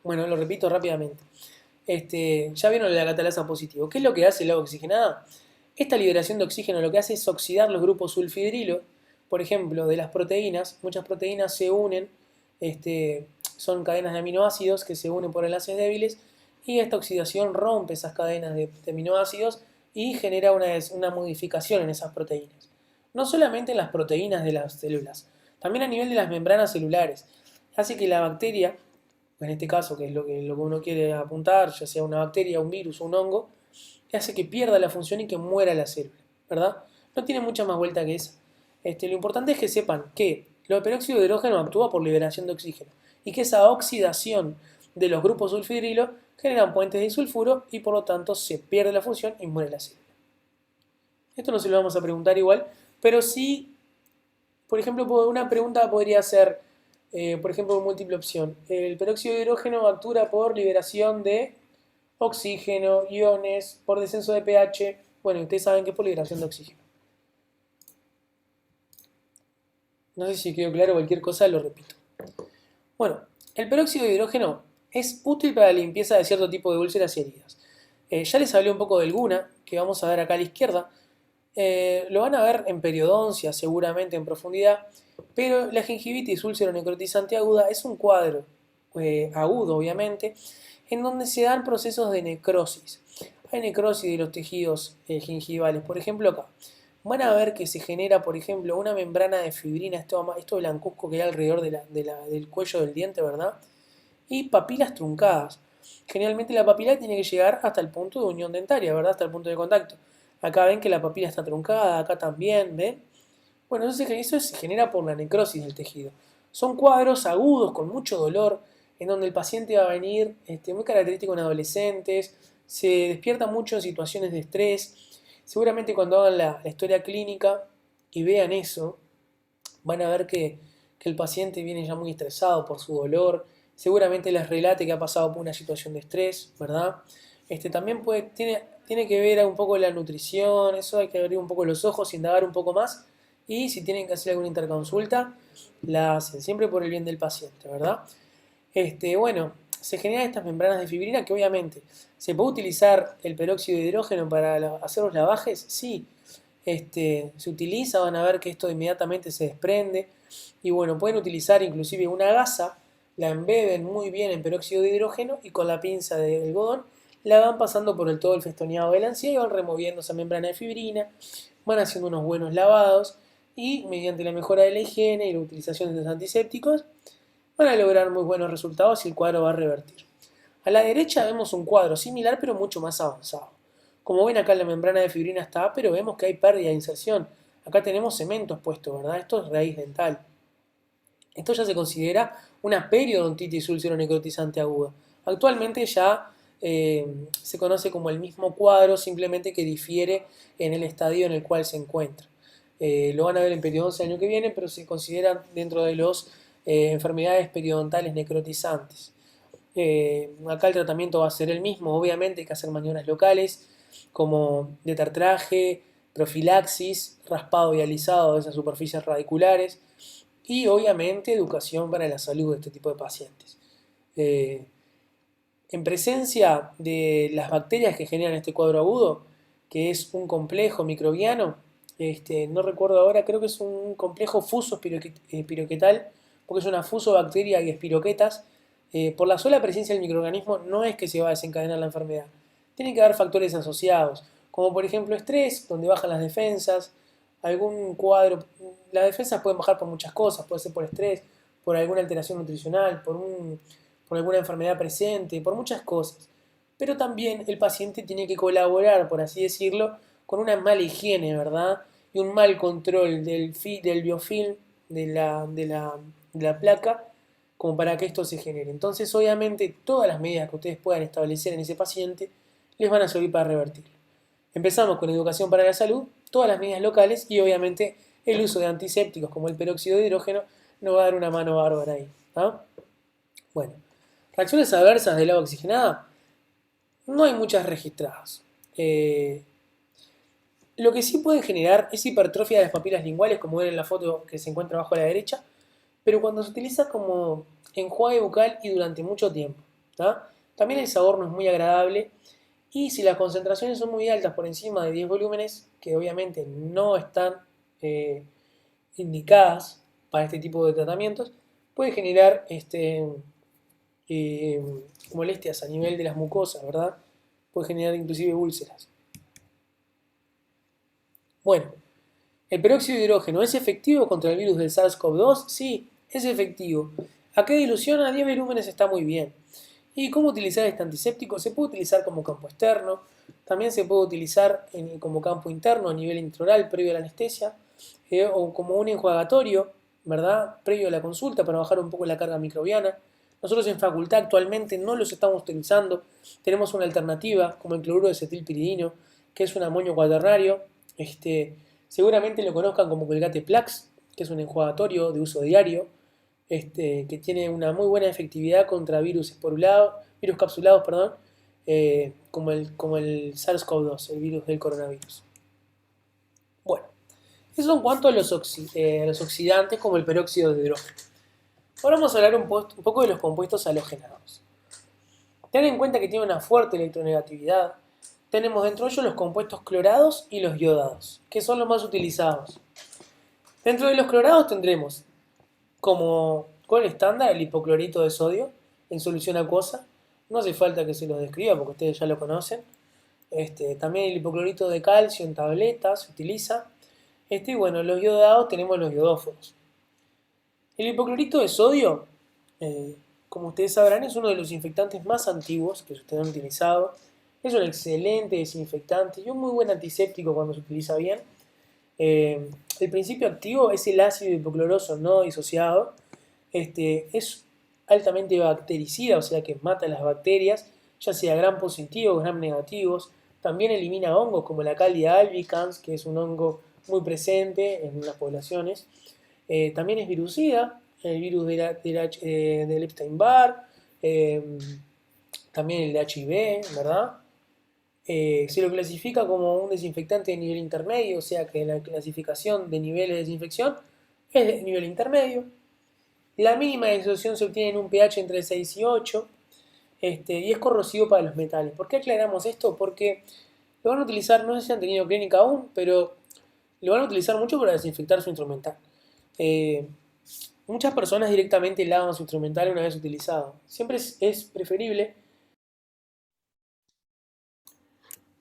Bueno, lo repito rápidamente. Ya vieron la catalasa positiva. ¿Qué es lo que hace el agua oxigenada? Esta liberación de oxígeno lo que hace es oxidar los grupos sulfidrilo, por ejemplo, de las proteínas. Muchas proteínas se unen, son cadenas de aminoácidos que se unen por enlaces débiles y esta oxidación rompe esas cadenas de aminoácidos y genera una modificación en esas proteínas. No solamente en las proteínas de las células, también a nivel de las membranas celulares. Hace que la bacteria, en este caso, que es lo que uno quiere apuntar, ya sea una bacteria, un virus o un hongo, hace que pierda la función y que muera la célula, ¿verdad? No tiene mucha más vuelta que esa. Lo importante es que sepan que el peróxido de hidrógeno actúa por liberación de oxígeno y que esa oxidación de los grupos sulfidrilo generan puentes de disulfuro y por lo tanto se pierde la función y muere la célula. Esto no se lo vamos a preguntar igual, pero sí, por ejemplo, una pregunta podría ser, por ejemplo, múltiple opción. El peróxido de hidrógeno actúa por liberación de oxígeno, iones, por descenso de pH. Bueno, ustedes saben que es por liberación de oxígeno. No sé si quedó claro, cualquier cosa lo repito. Bueno, el peróxido de hidrógeno es útil para la limpieza de cierto tipo de úlceras y heridas. Ya les hablé un poco del GUNA, que vamos a ver acá a la izquierda. Lo van a ver en periodoncia, seguramente en profundidad, pero la gingivitis ulceronecrotizante aguda es un cuadro agudo, obviamente, en donde se dan procesos de necrosis. Hay necrosis de los tejidos gingivales, por ejemplo acá. Van a ver que se genera, por ejemplo, una membrana de fibrina, esto blancuzco que hay alrededor del cuello del diente, ¿verdad? Y papilas truncadas. Generalmente la papila tiene que llegar hasta el punto de unión dentaria, ¿verdad? Hasta el punto de contacto. Acá ven que la papila está truncada, acá también, ¿ven? Bueno, eso se genera por la necrosis del tejido. Son cuadros agudos con mucho dolor, en donde el paciente va a venir, muy característico en adolescentes, se despierta mucho en situaciones de estrés. Seguramente cuando hagan la historia clínica y vean eso, van a ver que el paciente viene ya muy estresado por su dolor. Seguramente les relate que ha pasado por una situación de estrés, ¿verdad? También tiene que ver un poco la nutrición, eso hay que abrir un poco los ojos, indagar un poco más. Y si tienen que hacer alguna interconsulta, la hacen, siempre por el bien del paciente, ¿verdad? Bueno, se generan estas membranas de fibrina que obviamente se puede utilizar el peróxido de hidrógeno para hacer los lavajes, sí, se utiliza, van a ver que esto inmediatamente se desprende y bueno, pueden utilizar inclusive una gasa, la embeben muy bien en peróxido de hidrógeno y con la pinza de algodón la van pasando por todo el festoneado de la encía y van removiendo esa membrana de fibrina, van haciendo unos buenos lavados y mediante la mejora de la higiene y la utilización de los antisépticos van a lograr muy buenos resultados y el cuadro va a revertir. A la derecha vemos un cuadro similar pero mucho más avanzado. Como ven acá la membrana de fibrina está, pero vemos que hay pérdida de inserción. Acá tenemos cementos puestos, ¿verdad? Esto es raíz dental. Esto ya se considera una periodontitis ulceronecrotizante aguda. Actualmente ya se conoce como el mismo cuadro, simplemente que difiere en el estadio en el cual se encuentra. Lo van a ver en periodoncia el año que viene, pero se consideran dentro de las enfermedades periodontales necrotizantes. Acá el tratamiento va a ser el mismo, obviamente hay que hacer maniobras locales como detartraje, profilaxis, raspado y alisado de esas superficies radiculares y obviamente educación para la salud de este tipo de pacientes. En presencia de las bacterias que generan este cuadro agudo, que es un complejo microbiano, no recuerdo ahora, creo que es un complejo fuso espiroquetal, porque es una fusobacteria y espiroquetas. Por la sola presencia del microorganismo no es que se va a desencadenar la enfermedad. Tiene que haber factores asociados, como por ejemplo estrés, donde bajan las defensas, algún cuadro. Las defensas pueden bajar por muchas cosas, puede ser por estrés, por alguna alteración nutricional, por alguna enfermedad presente, por muchas cosas. Pero también el paciente tiene que colaborar, por así decirlo, con una mala higiene, ¿verdad? Y un mal control del biofilm de la placa, como para que esto se genere. Entonces, obviamente, todas las medidas que ustedes puedan establecer en ese paciente les van a servir para revertirlo. Empezamos con educación para la salud, todas las medidas locales y obviamente el uso de antisépticos como el peróxido de hidrógeno nos va a dar una mano bárbara ahí. ¿No? Bueno, reacciones adversas del agua oxigenada, no hay muchas registradas. Lo que sí puede generar es hipertrofia de las papilas linguales, como ven en la foto que se encuentra abajo a la derecha, pero cuando se utiliza como enjuague bucal y durante mucho tiempo. ¿Tá? También el sabor no es muy agradable y si las concentraciones son muy altas por encima de 10 volúmenes, que obviamente no están indicadas para este tipo de tratamientos, puede generar molestias a nivel de las mucosas, ¿verdad? Puede generar inclusive úlceras. Bueno, ¿el peróxido de hidrógeno es efectivo contra el virus del SARS-CoV-2? Sí, es efectivo. ¿A qué dilución? A 10 volúmenes está muy bien. ¿Y cómo utilizar este antiséptico? Se puede utilizar como campo externo, también se puede utilizar como campo interno a nivel intraoral previo a la anestesia, o como un enjuagatorio, ¿verdad? Previo a la consulta para bajar un poco la carga microbiana. Nosotros en facultad actualmente no los estamos utilizando, tenemos una alternativa como el cloruro de acetilpiridino, que es un amonio cuaternario. Seguramente lo conozcan como Colgate Plax, que es un enjuagatorio de uso diario, que tiene una muy buena efectividad contra virus capsulados, como el SARS-CoV-2, el virus del coronavirus. Bueno, eso en cuanto a los oxidantes como el peróxido de hidrógeno. Ahora vamos a hablar un poco de los compuestos halogenados. Ten en cuenta que tiene una fuerte electronegatividad. Tenemos dentro de ellos los compuestos clorados y los iodados, que son los más utilizados. Dentro de los clorados tendremos como gol estándar el hipoclorito de sodio en solución acuosa. No hace falta que se los describa porque ustedes ya lo conocen. También el hipoclorito de calcio en tabletas se utiliza. Y bueno, los iodados tenemos los iodóforos. El hipoclorito de sodio, como ustedes sabrán, es uno de los desinfectantes más antiguos que ustedes han utilizado. Es un excelente desinfectante y un muy buen antiséptico cuando se utiliza bien. El principio activo es el ácido hipocloroso no disociado. Es altamente bactericida, o sea que mata las bacterias, ya sea gram positivos, gram negativos. También elimina hongos como la Cálida albicans, que es un hongo muy presente en las poblaciones. También es virucida, el virus del Epstein-Barr, también el de HIV, ¿verdad? Se lo clasifica como un desinfectante de nivel intermedio, o sea que la clasificación de niveles de desinfección es de nivel intermedio. La mínima disolución se obtiene en un pH entre 6 y 8, y es corrosivo para los metales. ¿Por qué aclaramos esto? Porque lo van a utilizar, no sé si han tenido clínica aún, pero lo van a utilizar mucho para desinfectar su instrumental. Muchas personas directamente lavan su instrumental una vez utilizado. Siempre es preferible.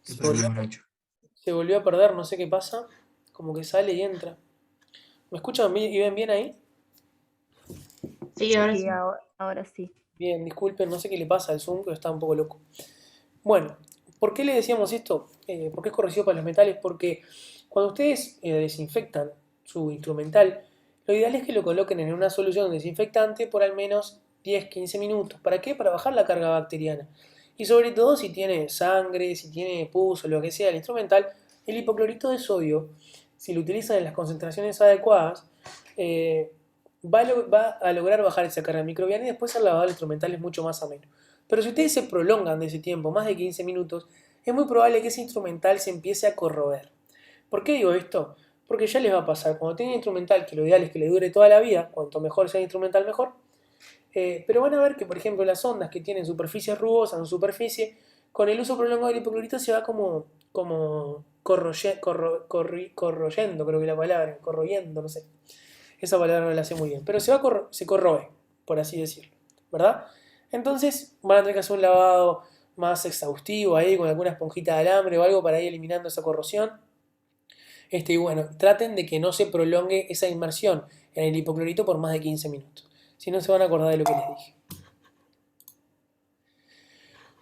Se volvió a perder, no sé qué pasa. Como que sale y entra. ¿Me escuchan y ven bien ahí? Sí, ahora Sí, sí. ahora sí. Bien, disculpen, no sé qué le pasa al Zoom, pero está un poco loco. Bueno, ¿por qué le decíamos esto? ¿Por qué es corrosivo para los metales? Porque cuando ustedes desinfectan su instrumental, lo ideal es que lo coloquen en una solución desinfectante por al menos 10-15 minutos. ¿Para qué? Para bajar la carga bacteriana. Y sobre todo si tiene sangre, si tiene pus o lo que sea el instrumental, el hipoclorito de sodio si lo utilizan en las concentraciones adecuadas, va a lograr bajar esa carga microbiana y después el lavado instrumental es mucho más ameno. Pero si ustedes se prolongan de ese tiempo, más de 15 minutos, es muy probable que ese instrumental se empiece a corroer. ¿Por qué digo esto? Porque ya les va a pasar, cuando tienen instrumental, que lo ideal es que le dure toda la vida, cuanto mejor sea el instrumental mejor, pero van a ver que, por ejemplo, las ondas que tienen superficies rugosas en superficie, con el uso prolongado del hipoclorito se va como corroyendo, creo que la palabra, corroyendo, no sé. Esa palabra no la sé muy bien, pero se corroe, por así decirlo, ¿verdad? Entonces van a tener que hacer un lavado más exhaustivo ahí con alguna esponjita de alambre o algo para ir eliminando esa corrosión. Y bueno, traten de que no se prolongue esa inmersión en el hipoclorito por más de 15 minutos. Si no, se van a acordar de lo que les dije.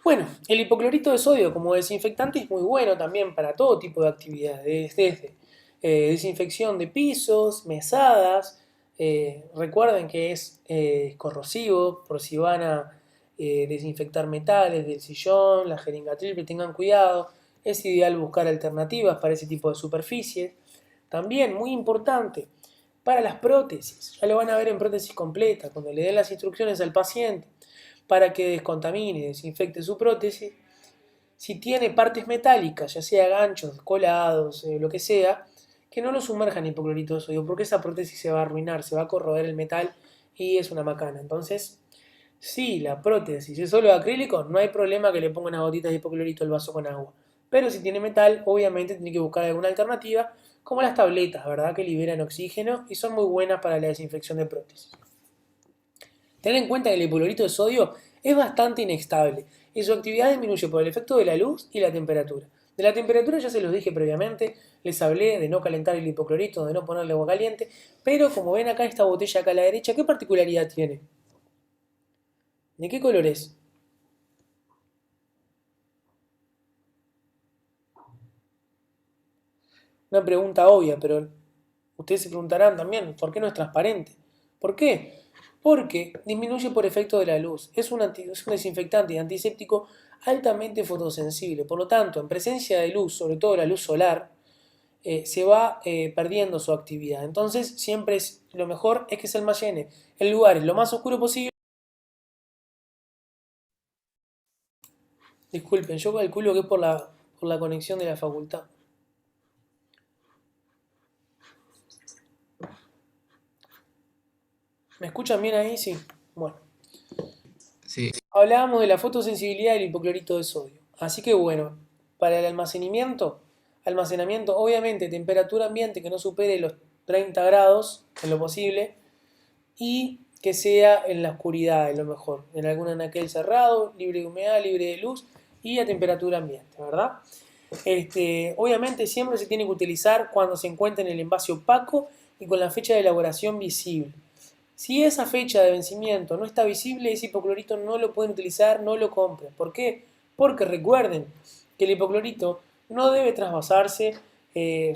Bueno, el hipoclorito de sodio como desinfectante es muy bueno también para todo tipo de actividades, desde desinfección de pisos, mesadas. Recuerden que es corrosivo, por si van a desinfectar metales del sillón, la jeringa triple, tengan cuidado. Es ideal buscar alternativas para ese tipo de superficies. También, muy importante, para las prótesis. Ya lo van a ver en prótesis completa, cuando le den las instrucciones al paciente para que descontamine y desinfecte su prótesis. Si tiene partes metálicas, ya sea ganchos, colados, lo que sea, que no lo sumerjan en hipoclorito de sodio, porque esa prótesis se va a arruinar, se va a corroer el metal y es una macana. Entonces, si la prótesis es solo de acrílico, no hay problema que le pongan unas gotitas de hipoclorito al vaso con agua. Pero si tiene metal, obviamente tiene que buscar alguna alternativa, como las tabletas, ¿verdad? Que liberan oxígeno y son muy buenas para la desinfección de prótesis. Ten en cuenta que el hipoclorito de sodio es bastante inestable y su actividad disminuye por el efecto de la luz y la temperatura. De la temperatura ya se los dije previamente, les hablé de no calentar el hipoclorito, de no ponerle agua caliente, pero como ven acá esta botella acá a la derecha, ¿qué particularidad tiene? ¿De qué color es? Una pregunta obvia, pero ustedes se preguntarán también, ¿por qué no es transparente? ¿Por qué? Porque disminuye por efecto de la luz. Es un desinfectante y antiséptico altamente fotosensible. Por lo tanto, en presencia de luz, sobre todo la luz solar, se va perdiendo su actividad. Entonces, siempre lo mejor es que se almacene en lugares lo más oscuro posible. Disculpen, yo calculo que es por la conexión de la facultad. ¿Me escuchan bien ahí? Sí. Bueno. Sí, Hablábamos de la fotosensibilidad del hipoclorito de sodio. Así que bueno, para el almacenamiento, obviamente temperatura ambiente que no supere los 30 grados en lo posible y que sea en la oscuridad, en lo mejor, en algún anaquel cerrado, libre de humedad, libre de luz y a temperatura ambiente, ¿verdad? Obviamente siempre se tiene que utilizar cuando se encuentra en el envase opaco y con la fecha de elaboración visible. Si esa fecha de vencimiento no está visible, ese hipoclorito no lo pueden utilizar, no lo compren. ¿Por qué? Porque recuerden que el hipoclorito no debe trasvasarse.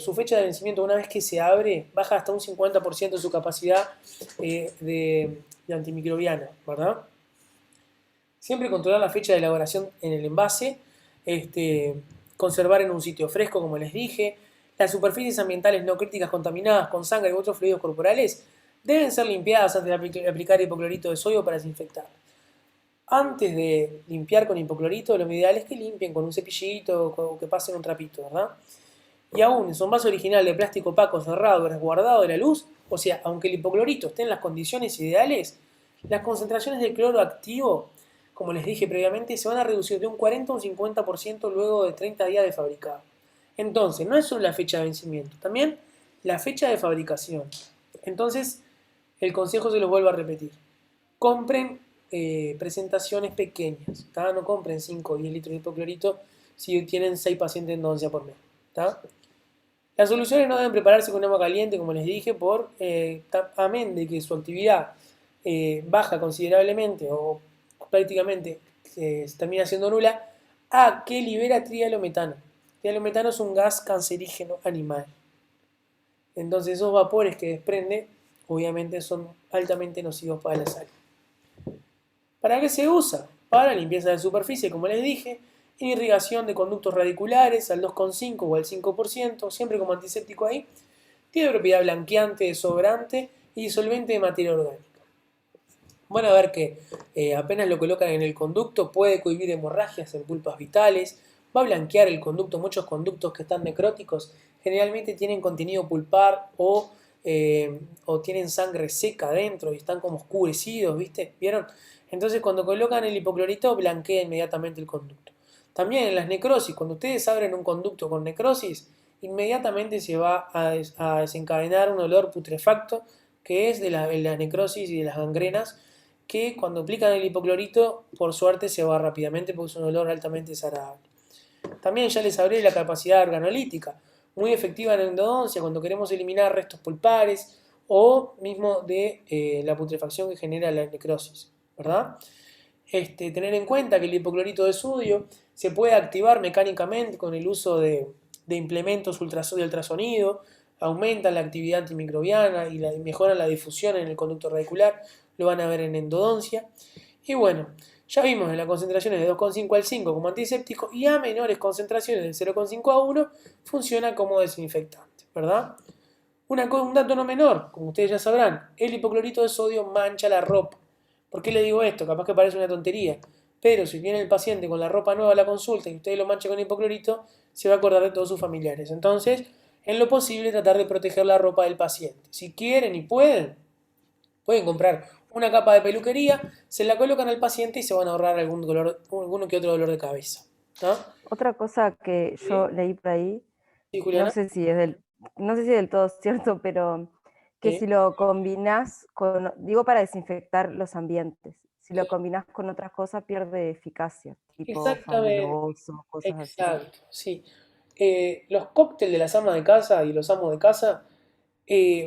Su fecha de vencimiento, una vez que se abre, baja hasta un 50% de su capacidad de antimicrobiana, ¿verdad? Siempre controlar la fecha de elaboración en el envase, conservar en un sitio fresco, como les dije. Las superficies ambientales no críticas contaminadas con sangre u otros fluidos corporales deben ser limpiadas antes de aplicar hipoclorito de sodio para desinfectar. Antes de limpiar con hipoclorito, lo ideal es que limpien con un cepillito o que pasen un trapito, ¿verdad? Y aún en su envase original de plástico opaco, cerrado, resguardado de la luz, o sea, aunque el hipoclorito esté en las condiciones ideales, las concentraciones de cloro activo, como les dije previamente, se van a reducir de un 40 a un 50% luego de 30 días de fabricado. Entonces, no es solo la fecha de vencimiento, también la fecha de fabricación. Entonces, el consejo se los vuelvo a repetir. Compren presentaciones pequeñas, ¿tá? No compren 5 o 10 litros de hipoclorito si tienen 6 pacientes en docencia por mes, ¿tá? Las soluciones no deben prepararse con agua caliente, como les dije, amén de que su actividad baja considerablemente o prácticamente se termina siendo nula, a que libera trialometano. Trialometano es un gas cancerígeno animal. Entonces esos vapores que desprende obviamente son altamente nocivos para la salud. ¿Para qué se usa? Para limpieza de superficie, como les dije, irrigación de conductos radiculares al 2,5 o al 5%, siempre como antiséptico ahí, Tiene propiedad blanqueante, desobrante y disolvente de materia orgánica. Van a ver que apenas lo colocan en el conducto puede cohibir hemorragias en pulpas vitales, va a blanquear el conducto. Muchos conductos que están necróticos generalmente tienen contenido pulpar o tienen sangre seca adentro y están como oscurecidos, ¿viste? ¿Vieron? Entonces cuando colocan el hipoclorito blanquea inmediatamente el conducto. También en las necrosis, cuando ustedes abren un conducto con necrosis, inmediatamente se va a desencadenar un olor putrefacto que es de la necrosis y de las gangrenas, que cuando aplican el hipoclorito, por suerte se va rápidamente porque es un olor altamente desagradable. También ya les hablé de la capacidad organolítica, muy efectiva en endodoncia cuando queremos eliminar restos pulpares o mismo de la putrefacción que genera la necrosis, ¿verdad? Tener en cuenta que el hipoclorito de sodio se puede activar mecánicamente con el uso de implementos de ultrasonido, aumentan la actividad antimicrobiana y mejoran la difusión en el conducto radicular, lo van a ver en endodoncia. Y bueno, ya vimos en las concentraciones de 2,5 al 5 como antiséptico y a menores concentraciones de 0,5 a 1 funciona como desinfectante, ¿verdad? Un dato no menor, como ustedes ya sabrán, el hipoclorito de sodio mancha la ropa. ¿Por qué le digo esto? Capaz que parece una tontería, pero si viene el paciente con la ropa nueva a la consulta y usted lo mancha con hipoclorito, se va a acordar de todos sus familiares. Entonces, en lo posible, tratar de proteger la ropa del paciente. Si quieren y pueden comprar una capa de peluquería, se la colocan al paciente y se van a ahorrar alguno que otro dolor de cabeza, ¿no? Otra cosa que yo leí por ahí, ¿Sí, Juliana? no sé si es del todo cierto, pero que Sí. si lo combinás con, digo para desinfectar los ambientes, si lo combinás con otras cosas pierde eficacia, tipo Exactamente, fabuloso, cosas así. exacto, sí. Los cócteles de las amas de casa y los amos de casa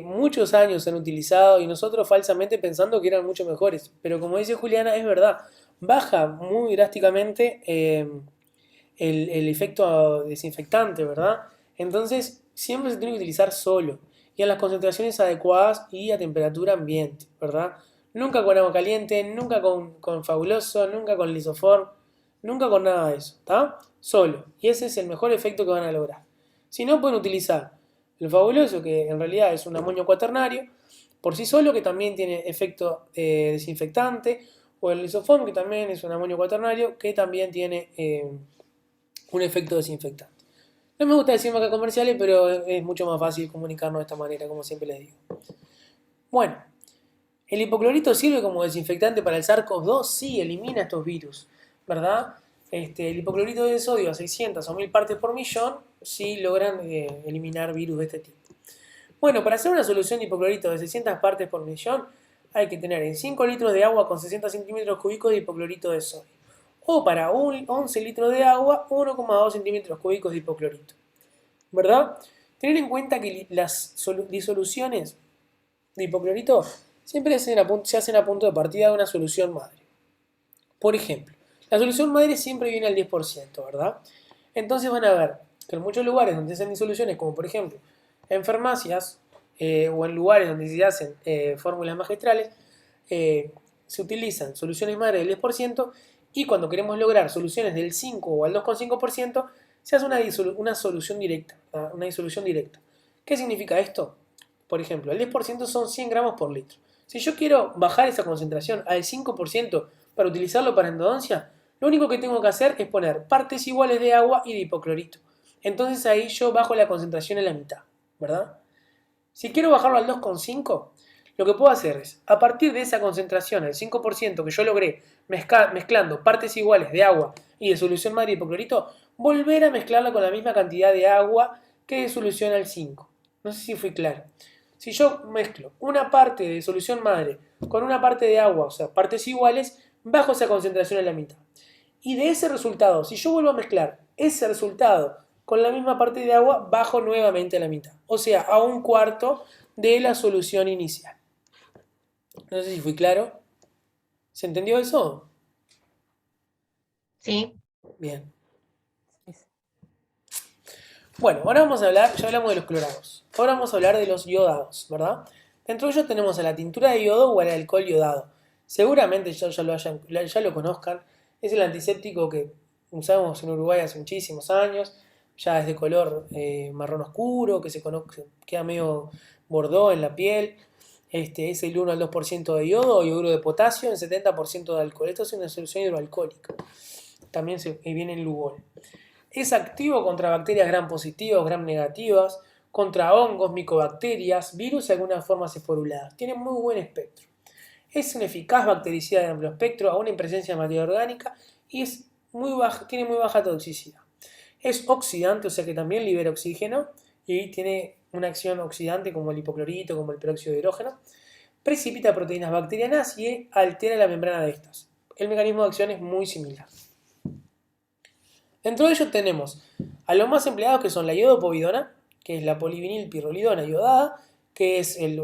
muchos años se han utilizado y nosotros falsamente pensando que eran mucho mejores. Pero como dice Juliana, es verdad, baja muy drásticamente el efecto desinfectante, ¿verdad? Entonces, siempre se tiene que utilizar solo y a las concentraciones adecuadas y a temperatura ambiente, ¿verdad? Nunca con agua caliente, nunca con fabuloso, nunca con lisoform, nunca con nada de eso, ¿está? Solo. Y ese es el mejor efecto que van a lograr. Si no, pueden utilizar el fabuloso, que en realidad es un amonio cuaternario, por sí solo, que también tiene efecto desinfectante, o el lisoform, que también es un amonio cuaternario, que también tiene un efecto desinfectante. No me gusta decir marcas comerciales, pero es mucho más fácil comunicarnos de esta manera, como siempre les digo. Bueno, ¿el hipoclorito sirve como desinfectante para el SARS-CoV-2? Sí, elimina estos virus, ¿verdad? El hipoclorito de sodio a 600 o 1000 partes por millón sí logran eliminar virus de este tipo. Bueno, para hacer una solución de hipoclorito de 600 partes por millón hay que tener en 5 litros de agua con 60 centímetros cúbicos de hipoclorito de sodio. O para 11 litros de agua, 1,2 centímetros cúbicos de hipoclorito. ¿Verdad? Tener en cuenta que las disoluciones de hipoclorito siempre se hacen a punto de partida de una solución madre. Por ejemplo, la solución madre siempre viene al 10%, ¿verdad? Entonces van a ver que en muchos lugares donde se hacen disoluciones, como por ejemplo en farmacias o en lugares donde se hacen fórmulas magistrales, se utilizan soluciones madre del 10% y cuando queremos lograr soluciones del 5 o al 2,5% se hace una solución directa, una disolución directa. ¿Qué significa esto? Por ejemplo, el 10% son 100 gramos por litro. Si yo quiero bajar esa concentración al 5% para utilizarlo para endodoncia, lo único que tengo que hacer es poner partes iguales de agua y de hipoclorito. Entonces ahí yo bajo la concentración en la mitad, ¿verdad? Si quiero bajarlo al 2,5, lo que puedo hacer es, a partir de esa concentración, el 5% que yo logré mezclando partes iguales de agua y de solución madre y hipoclorito, volver a mezclarla con la misma cantidad de agua que de solución al 5. No sé si fui claro. Si yo mezclo una parte de solución madre con una parte de agua, o sea, partes iguales, bajo esa concentración en la mitad. Y de ese resultado, si yo vuelvo a mezclar ese resultado con la misma parte de agua, bajo nuevamente a la mitad. O sea, a un cuarto de la solución inicial. No sé si fui claro. ¿Se entendió eso? Sí. Bien. Bueno, ahora vamos a hablar, ya hablamos de los clorados. Ahora vamos a hablar de los yodados, ¿verdad? Dentro de ellos tenemos a la tintura de yodo o al alcohol yodado. Seguramente ya lo conozcan. Es el antiséptico que usamos en Uruguay hace muchísimos años. ya es de color marrón oscuro, que queda medio bordó en la piel. Es el 1 al 2% de yodo o yoduro de potasio en 70% de alcohol. Esto es una solución hidroalcohólica. También viene en Lugol. Es activo contra bacterias gram positivas, gram negativas, contra hongos, micobacterias, virus y algunas formas esporuladas. Tiene muy buen espectro. Es un eficaz bactericida de amplio espectro, aún en presencia de materia orgánica, y tiene muy baja toxicidad. Es oxidante, o sea que también libera oxígeno y tiene una acción oxidante como el hipoclorito, como el peróxido de hidrógeno. Precipita proteínas bacterianas y altera la membrana de estas. El mecanismo de acción es muy similar. Dentro de ellos tenemos a los más empleados, que son la iodopovidona, que es la polivinilpirrolidona iodada, que es el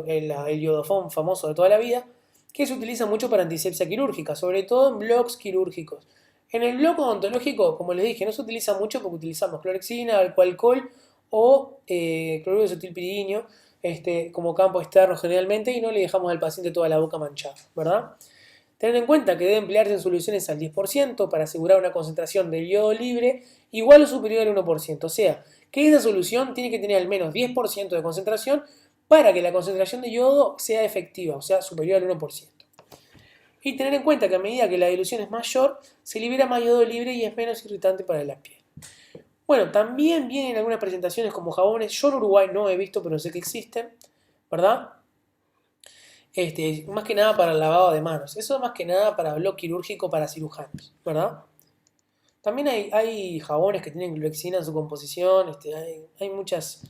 iodofón famoso de toda la vida, que se utiliza mucho para antisepsia quirúrgica, sobre todo en bloques quirúrgicos. En el bloque odontológico, como les dije, no se utiliza mucho porque utilizamos clorexina, alcohol o cloruro de acetilpiridino como campo externo generalmente, y no le dejamos al paciente toda la boca manchada, ¿verdad? Tener en cuenta que debe emplearse en soluciones al 10% para asegurar una concentración de yodo libre igual o superior al 1%. O sea, que esa solución tiene que tener al menos 10% de concentración para que la concentración de yodo sea efectiva, o sea, superior al 1%. Y tener en cuenta que a medida que la dilución es mayor, se libera más yodo libre y es menos irritante para la piel. Bueno, también vienen algunas presentaciones como jabones. Yo en Uruguay no he visto, pero sé que existen, ¿verdad? Más que nada para el lavado de manos. Eso más que nada para bloque quirúrgico para cirujanos, ¿verdad? También hay jabones que tienen clorexina en su composición. Hay muchas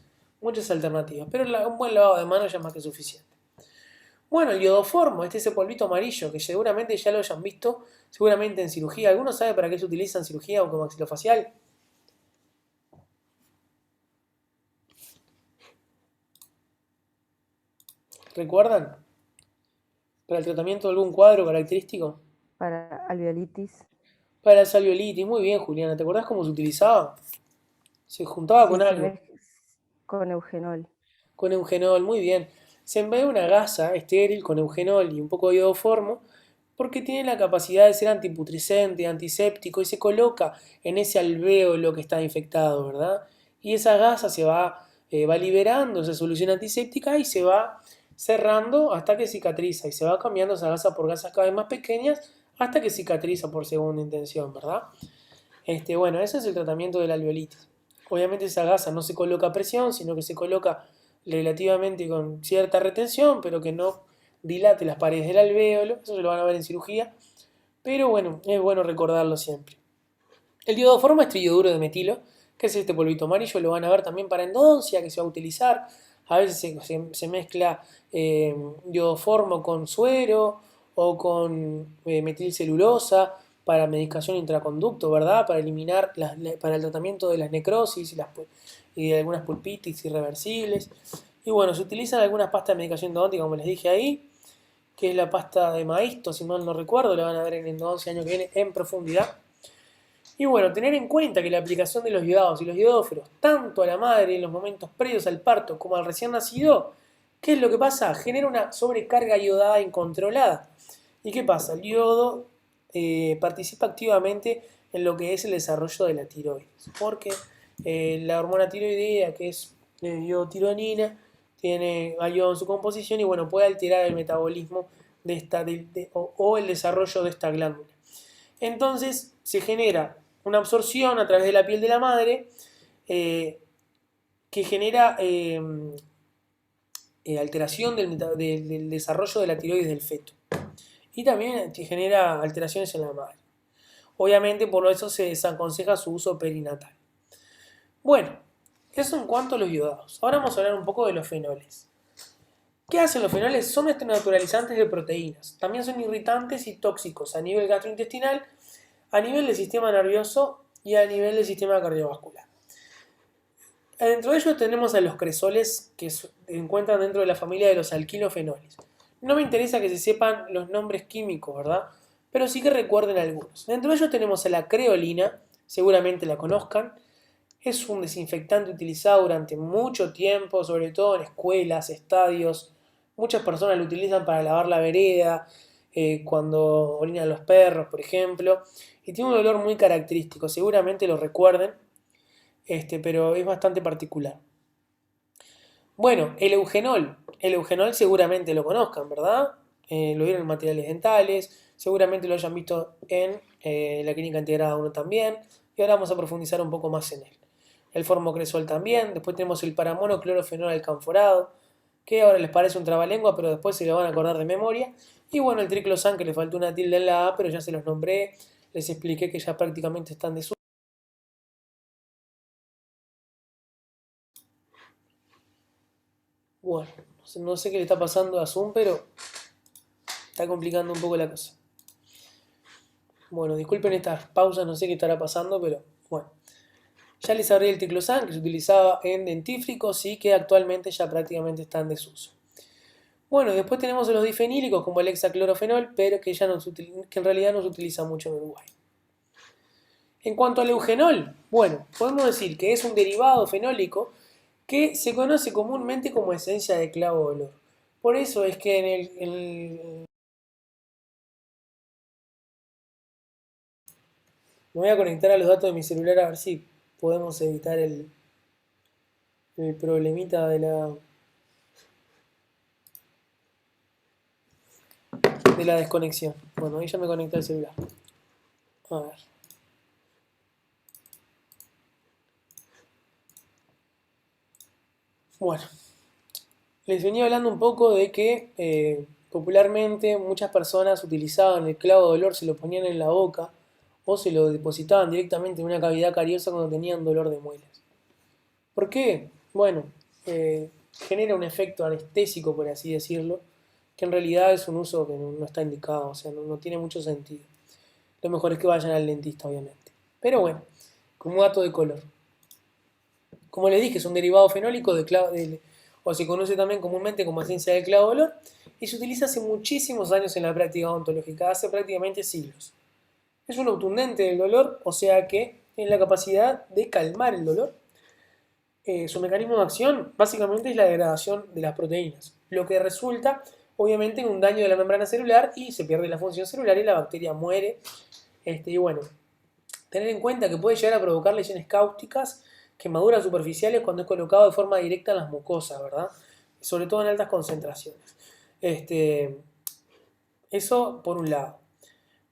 alternativas. Pero un buen lavado de manos ya es más que suficiente. Bueno, el iodoformo, ese polvito amarillo que seguramente ya lo hayan visto, seguramente en cirugía. ¿Alguno sabe para qué se utiliza en cirugía o como maxilofacial? ¿Recuerdan? ¿Para el tratamiento de algún cuadro característico? Para alveolitis. Para la alveolitis, muy bien, Juliana. ¿Te acordás cómo se utilizaba? Se juntaba Sí, con algo. con eugenol. Con eugenol, muy bien. Se envía una gasa estéril con eugenol y un poco de iodoformo porque tiene la capacidad de ser antiputrescente, antiséptico y se coloca en ese alvéolo que está infectado, ¿verdad? Y esa gasa se va liberando esa solución antiséptica y se va cerrando hasta que cicatriza y se va cambiando esa gasa por gasas cada vez más pequeñas hasta que cicatriza por segunda intención, ¿verdad? Bueno, ese es el tratamiento de la alveolitis. Obviamente esa gasa no se coloca a presión, sino que se coloca relativamente con cierta retención, pero que no dilate las paredes del alvéolo. Eso se lo van a ver en cirugía, pero bueno, es bueno recordarlo siempre. El iodoformo es triioduro de metilo, que es este polvito amarillo, lo van a ver también para endodoncia, que se va a utilizar. A veces se mezcla iodoformo con suero o con metilcelulosa para medicación intraconducto, ¿verdad? Para eliminar, para el tratamiento de las necrosis y de algunas pulpitis irreversibles. Y bueno, se utilizan algunas pastas de medicación endodóntica, como les dije ahí, que es la pasta de Maisto, si mal no recuerdo, la van a ver en endodoncia el año que viene en profundidad. Y bueno, tener en cuenta que la aplicación de los iodados y los iodóferos, tanto a la madre en los momentos previos al parto como al recién nacido, ¿qué es lo que pasa? Genera una sobrecarga iodada incontrolada. ¿Y qué pasa? El yodo participa activamente en lo que es el desarrollo de la tiroides, porque la hormona tiroidea, que es iodotironina, tiene al yodo en su composición y bueno, puede alterar el metabolismo o el desarrollo de esta glándula. Entonces se genera una absorción a través de la piel de la madre que genera alteración del desarrollo de la tiroides del feto. Y también genera alteraciones en la madre. Obviamente por eso se desaconseja su uso perinatal. Bueno, eso en cuanto a los iodados. Ahora vamos a hablar un poco de los fenoles. ¿Qué hacen los fenoles? Son naturalizantes de proteínas. También son irritantes y tóxicos a nivel gastrointestinal, a nivel del sistema nervioso y a nivel del sistema cardiovascular. Dentro de ellos tenemos a los cresoles que se encuentran dentro de la familia de los alquilofenoles. No me interesa que se sepan los nombres químicos, ¿verdad? Pero sí que recuerden algunos. Dentro de ellos tenemos a la creolina, seguramente la conozcan. Es un desinfectante utilizado durante mucho tiempo, sobre todo en escuelas, estadios. Muchas personas lo utilizan para lavar la vereda, cuando orinan los perros, por ejemplo. Y tiene un olor muy característico, seguramente lo recuerden. pero es bastante particular. Bueno, el eugenol. El eugenol seguramente lo conozcan, ¿verdad? Lo vieron en materiales dentales, seguramente lo hayan visto en la clínica integrada 1 también, y ahora vamos a profundizar un poco más en él. El formocresol también, después tenemos el paramonoclorofenol alcanforado, que ahora les parece un trabalengua, pero después se lo van a acordar de memoria. Y bueno, el triclosan, que le faltó una tilde en la A, pero ya se los nombré, les expliqué que ya prácticamente están de su. Bueno, no sé qué le está pasando a Zoom, pero está complicando un poco la cosa. Bueno, disculpen estas pausas, no sé qué estará pasando, pero bueno. Ya les hablé del triclosan, que se utilizaba en dentífricos y que actualmente ya prácticamente está en desuso. Bueno, después tenemos los difenílicos como el hexaclorofenol, pero que en realidad no se utiliza mucho en Uruguay. En cuanto al eugenol, bueno, podemos decir que es un derivado fenólico que se conoce comúnmente como esencia de clavo de olor. Por eso es que me voy a conectar a los datos de mi celular a ver si podemos evitar el problemita de la desconexión. Bueno, ahí ya me conecté al celular. A ver. Bueno, les venía hablando un poco de que popularmente muchas personas utilizaban el clavo de olor, se lo ponían en la boca o se lo depositaban directamente en una cavidad cariosa cuando tenían dolor de muelas. ¿Por qué? Bueno, genera un efecto anestésico, por así decirlo, que en realidad es un uso que no está indicado, o sea, no tiene mucho sentido. Lo mejor es que vayan al dentista, obviamente. Pero bueno, como dato de color. Como les dije, es un derivado fenólico o se conoce también comúnmente como esencia del clavo de olor, y se utiliza hace muchísimos años en la práctica odontológica, hace prácticamente siglos. Es un obtundente del dolor, o sea que tiene la capacidad de calmar el dolor. Su mecanismo de acción básicamente es la degradación de las proteínas, lo que resulta obviamente en un daño de la membrana celular y se pierde la función celular y la bacteria muere. Y bueno, tener en cuenta que puede llegar a provocar lesiones cáusticas, quemaduras superficiales cuando es colocado de forma directa en las mucosas, ¿verdad? Sobre todo en altas concentraciones. Eso por un lado.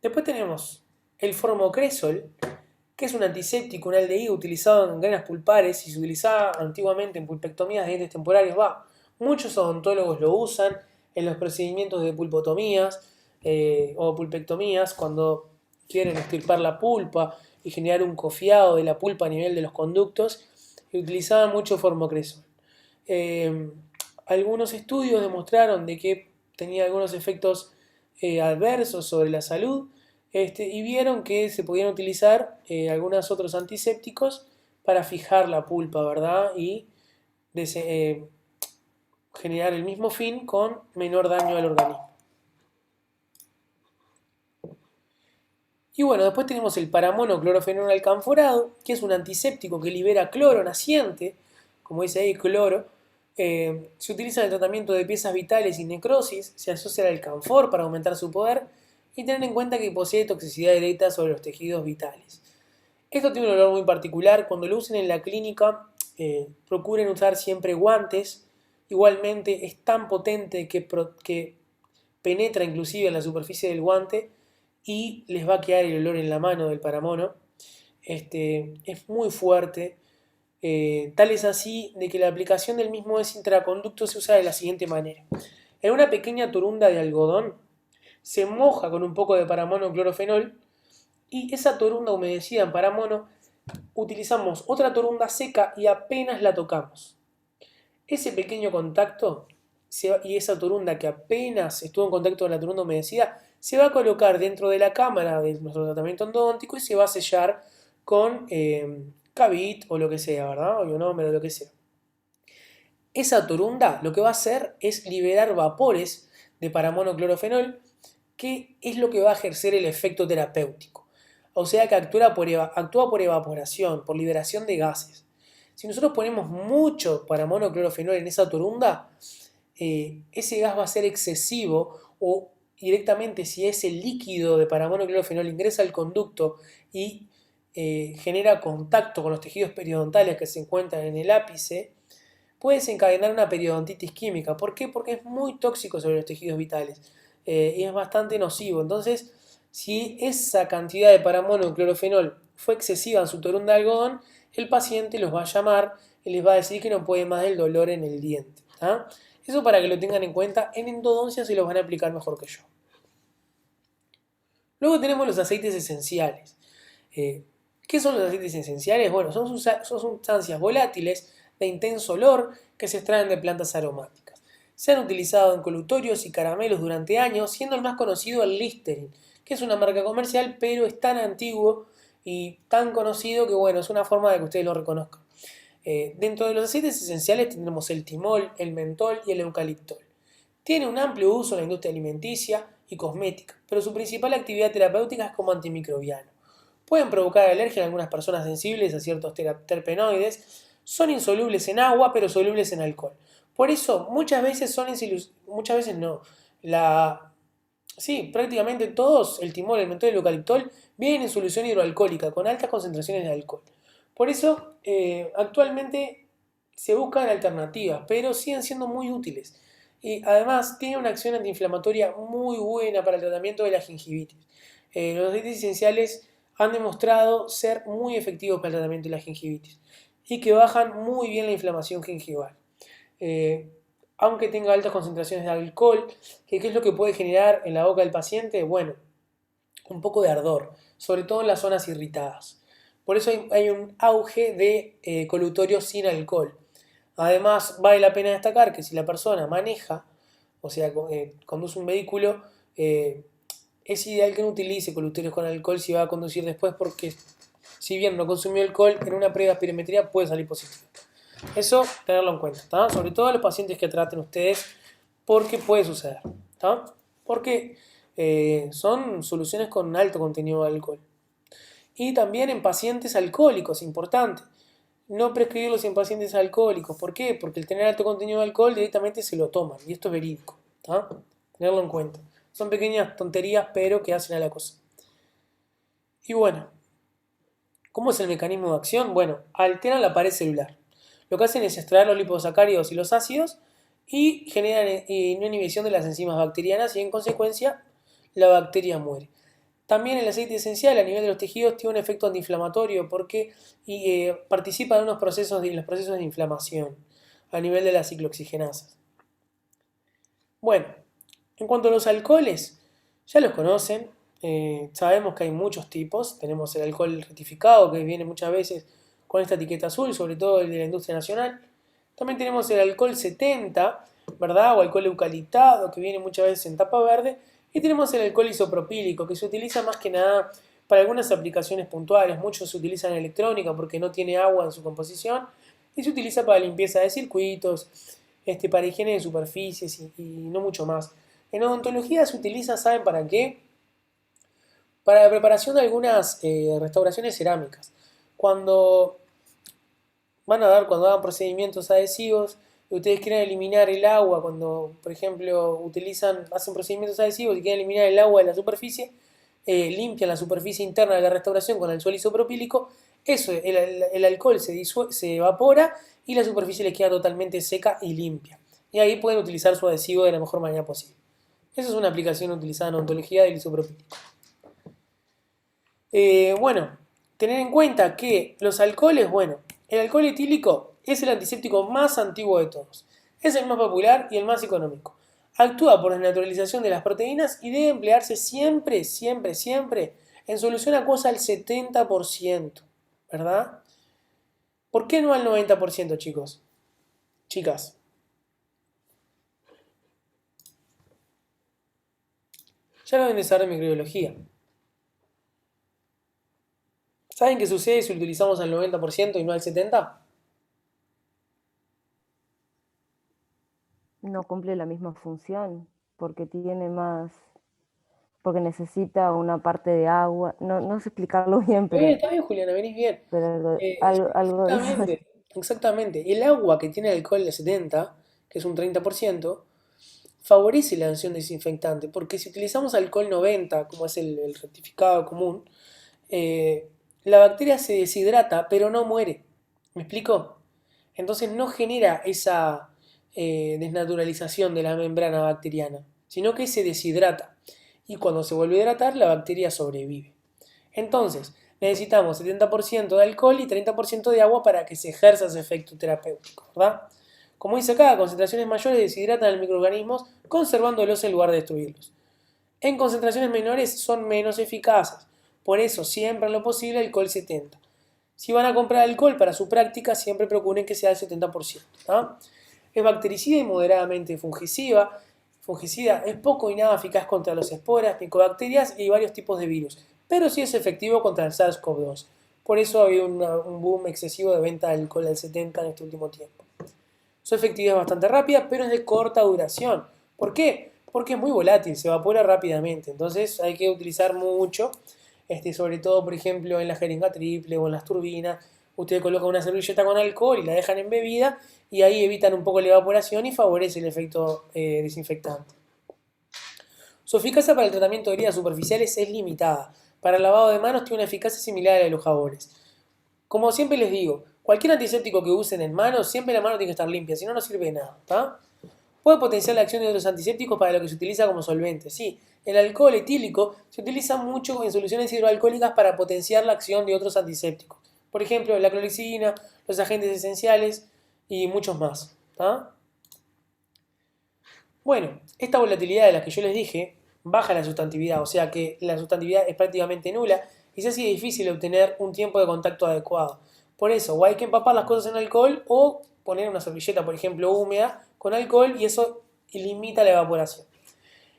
Después tenemos el formocresol, que es un antiséptico, un aldehído utilizado en grenas pulpares y se utilizaba antiguamente en pulpectomías de dientes temporarios. Muchos odontólogos lo usan en los procedimientos de pulpotomías o pulpectomías cuando quieren extirpar la pulpa y generar un cofiado de la pulpa a nivel de los conductos, y utilizaban mucho formocresol. Algunos estudios demostraron de que tenía algunos efectos adversos sobre la salud, y vieron que se podían utilizar algunos otros antisépticos para fijar la pulpa, ¿verdad? Y generar el mismo fin con menor daño al organismo. Y bueno, después tenemos el paramonoclorofenol alcanforado, que es un antiséptico que libera cloro naciente, como dice ahí, cloro. Se utiliza en el tratamiento de piezas vitales y necrosis, se asocia al alcanfor para aumentar su poder y tener en cuenta que posee toxicidad directa sobre los tejidos vitales. Esto tiene un olor muy particular. Cuando lo usen en la clínica, procuren usar siempre guantes. Igualmente es tan potente que penetra inclusive en la superficie del guante y les va a quedar el olor en la mano del paramono. Es muy fuerte. Tal es así de que la aplicación del mismo es intraconducto, se usa de la siguiente manera. En una pequeña torunda de algodón se moja con un poco de paramonoclorofenol y esa torunda humedecida en paramono utilizamos otra torunda seca y apenas la tocamos. Ese pequeño contacto y esa torunda que apenas estuvo en contacto con la torunda humedecida se va a colocar dentro de la cámara de nuestro tratamiento endodóntico y se va a sellar con Cavit o lo que sea, ¿verdad? O ionómero o lo que sea. Esa torunda lo que va a hacer es liberar vapores de paramonoclorofenol, que es lo que va a ejercer el efecto terapéutico. O sea que actúa por evaporación, por liberación de gases. Si nosotros ponemos mucho paramonoclorofenol en esa torunda, ese gas va a ser excesivo, o directamente si ese líquido de paramonoclorofenol ingresa al conducto y genera contacto con los tejidos periodontales que se encuentran en el ápice, puede desencadenar una periodontitis química. ¿Por qué? Porque es muy tóxico sobre los tejidos vitales y es bastante nocivo. Entonces, si esa cantidad de paramono de clorofenol fue excesiva en su torún de algodón, el paciente los va a llamar y les va a decir que no puede más del dolor en el diente. ¿Tá? Eso para que lo tengan en cuenta. En endodoncia se los van a aplicar mejor que yo. Luego tenemos los aceites esenciales. ¿Qué son los aceites esenciales? Bueno, son sustancias volátiles de intenso olor que se extraen de plantas aromáticas. Se han utilizado en colutorios y caramelos durante años, siendo el más conocido el Listerine, que es una marca comercial, pero es tan antiguo y tan conocido que bueno, es una forma de que ustedes lo reconozcan. Dentro de los aceites esenciales tenemos el timol, el mentol y el eucaliptol. Tiene un amplio uso en la industria alimenticia y cosmética, pero su principal actividad terapéutica es como antimicrobiano. Pueden provocar alergia en algunas personas sensibles a ciertos terpenoides. Son insolubles en agua, pero solubles en alcohol. Por eso, muchas veces prácticamente todos, el timol, el mentol y el eucaliptol, vienen en solución hidroalcohólica, con altas concentraciones de alcohol. Por eso, actualmente se buscan alternativas, pero siguen siendo muy útiles. Y además, tiene una acción antiinflamatoria muy buena para el tratamiento de la gingivitis. Los aceites esenciales han demostrado ser muy efectivos para el tratamiento de la gingivitis y que bajan muy bien la inflamación gingival. Aunque tenga altas concentraciones de alcohol, ¿qué es lo que puede generar en la boca del paciente? Bueno, un poco de ardor, sobre todo en las zonas irritadas. Por eso hay un auge de colutorios sin alcohol. Además, vale la pena destacar que si la persona maneja, o sea, conduce un vehículo, es ideal que no utilice colutorios con alcohol si va a conducir después, porque si bien no consumió alcohol, en una prueba de espirometría puede salir positivo. Eso, tenerlo en cuenta, ¿tá? Sobre todo a los pacientes que traten ustedes, porque puede suceder, ¿tá? Porque son soluciones con alto contenido de alcohol. Y también en pacientes alcohólicos, importante. No prescribirlos en pacientes alcohólicos. ¿Por qué? Porque el tener alto contenido de alcohol directamente se lo toman. Y esto es verídico, ¿tá? Tenerlo en cuenta. Son pequeñas tonterías, pero que hacen a la cosa. Y bueno, ¿cómo es el mecanismo de acción? Bueno, alteran la pared celular. Lo que hacen es extraer los liposacáridos y los ácidos y generan una inhibición de las enzimas bacterianas y en consecuencia la bacteria muere. También el aceite esencial a nivel de los tejidos tiene un efecto antiinflamatorio porque participa en los procesos de inflamación a nivel de las ciclooxigenasas. Bueno, en cuanto a los alcoholes, ya los conocen, sabemos que hay muchos tipos. Tenemos el alcohol rectificado que viene muchas veces con esta etiqueta azul, sobre todo el de la industria nacional. También tenemos el alcohol 70, ¿verdad? O alcohol eucaliptado que viene muchas veces en tapa verde. Y tenemos el alcohol isopropílico, que se utiliza más que nada para algunas aplicaciones puntuales. Muchos se utilizan en electrónica porque no tiene agua en su composición. Y se utiliza para limpieza de circuitos, para higiene de superficies y no mucho más. En odontología se utiliza, ¿saben para qué? Para la preparación de algunas restauraciones cerámicas. Cuando hagan procedimientos adhesivos, y ustedes quieren eliminar el agua, cuando por ejemplo hacen procedimientos adhesivos y quieren eliminar el agua de la superficie, limpian la superficie interna de la restauración con alcohol isopropílico, el alcohol se evapora y la superficie les queda totalmente seca y limpia. Y ahí pueden utilizar su adhesivo de la mejor manera posible. Esa es una aplicación utilizada en odontología del isopropílico. Bueno, tener en cuenta que los alcoholes, el alcohol etílico es el antiséptico más antiguo de todos. Es el más popular y el más económico. Actúa por desnaturalización de las proteínas y debe emplearse siempre, siempre, siempre en solución acuosa al 70%, ¿verdad? ¿Por qué no al 90%, chicos? Chicas. Ya lo deben de saber en microbiología. ¿Saben qué sucede si utilizamos al 90% y no al 70%? No cumple la misma función porque porque necesita una parte de agua. No sé explicarlo bien, pero, Está bien, Juliana, venís bien. pero algo de eso. Exactamente. El agua que tiene alcohol de 70, que es un 30%, favorece la acción desinfectante, porque si utilizamos alcohol 90, como es el rectificado común, la bacteria se deshidrata, pero no muere. ¿Me explico? Entonces no genera esa desnaturalización de la membrana bacteriana, sino que se deshidrata. Y cuando se vuelve a hidratar, la bacteria sobrevive. Entonces, necesitamos 70% de alcohol y 30% de agua para que se ejerza ese efecto terapéutico, ¿verdad? Como dice acá, concentraciones mayores deshidratan a los microorganismos conservándolos en lugar de destruirlos. En concentraciones menores son menos eficaces, por eso siempre en lo posible alcohol 70. Si van a comprar alcohol para su práctica, siempre procuren que sea el 70%. ¿Ah? Es bactericida y moderadamente fungicida. Es poco y nada eficaz contra las esporas, micobacterias y varios tipos de virus, pero sí es efectivo contra el SARS-CoV-2. Por eso ha habido un boom excesivo de venta de alcohol al 70 en este último tiempo. Su efectividad es bastante rápida, pero es de corta duración. ¿Por qué? Porque es muy volátil, se evapora rápidamente, entonces hay que utilizar mucho, sobre todo, por ejemplo, en la jeringa triple o en las turbinas. Ustedes colocan una servilleta con alcohol y la dejan embebida y ahí evitan un poco la evaporación y favorece el efecto desinfectante. Su eficacia para el tratamiento de heridas superficiales es limitada. Para el lavado de manos tiene una eficacia similar a la de los jabones. Como siempre les digo, cualquier antiséptico que usen en manos, siempre la mano tiene que estar limpia, si no, no sirve de nada. ¿Tá? Puede potenciar la acción de otros antisépticos para lo que se utiliza como solvente. Sí, el alcohol etílico se utiliza mucho en soluciones hidroalcohólicas para potenciar la acción de otros antisépticos. Por ejemplo, la clorexidina, los agentes esenciales y muchos más. ¿Tá? Bueno, esta volatilidad de la que yo les dije baja la sustantividad, o sea que la sustantividad es prácticamente nula y se hace difícil obtener un tiempo de contacto adecuado. Por eso, o hay que empapar las cosas en alcohol o poner una servilleta, por ejemplo, húmeda con alcohol y eso limita la evaporación.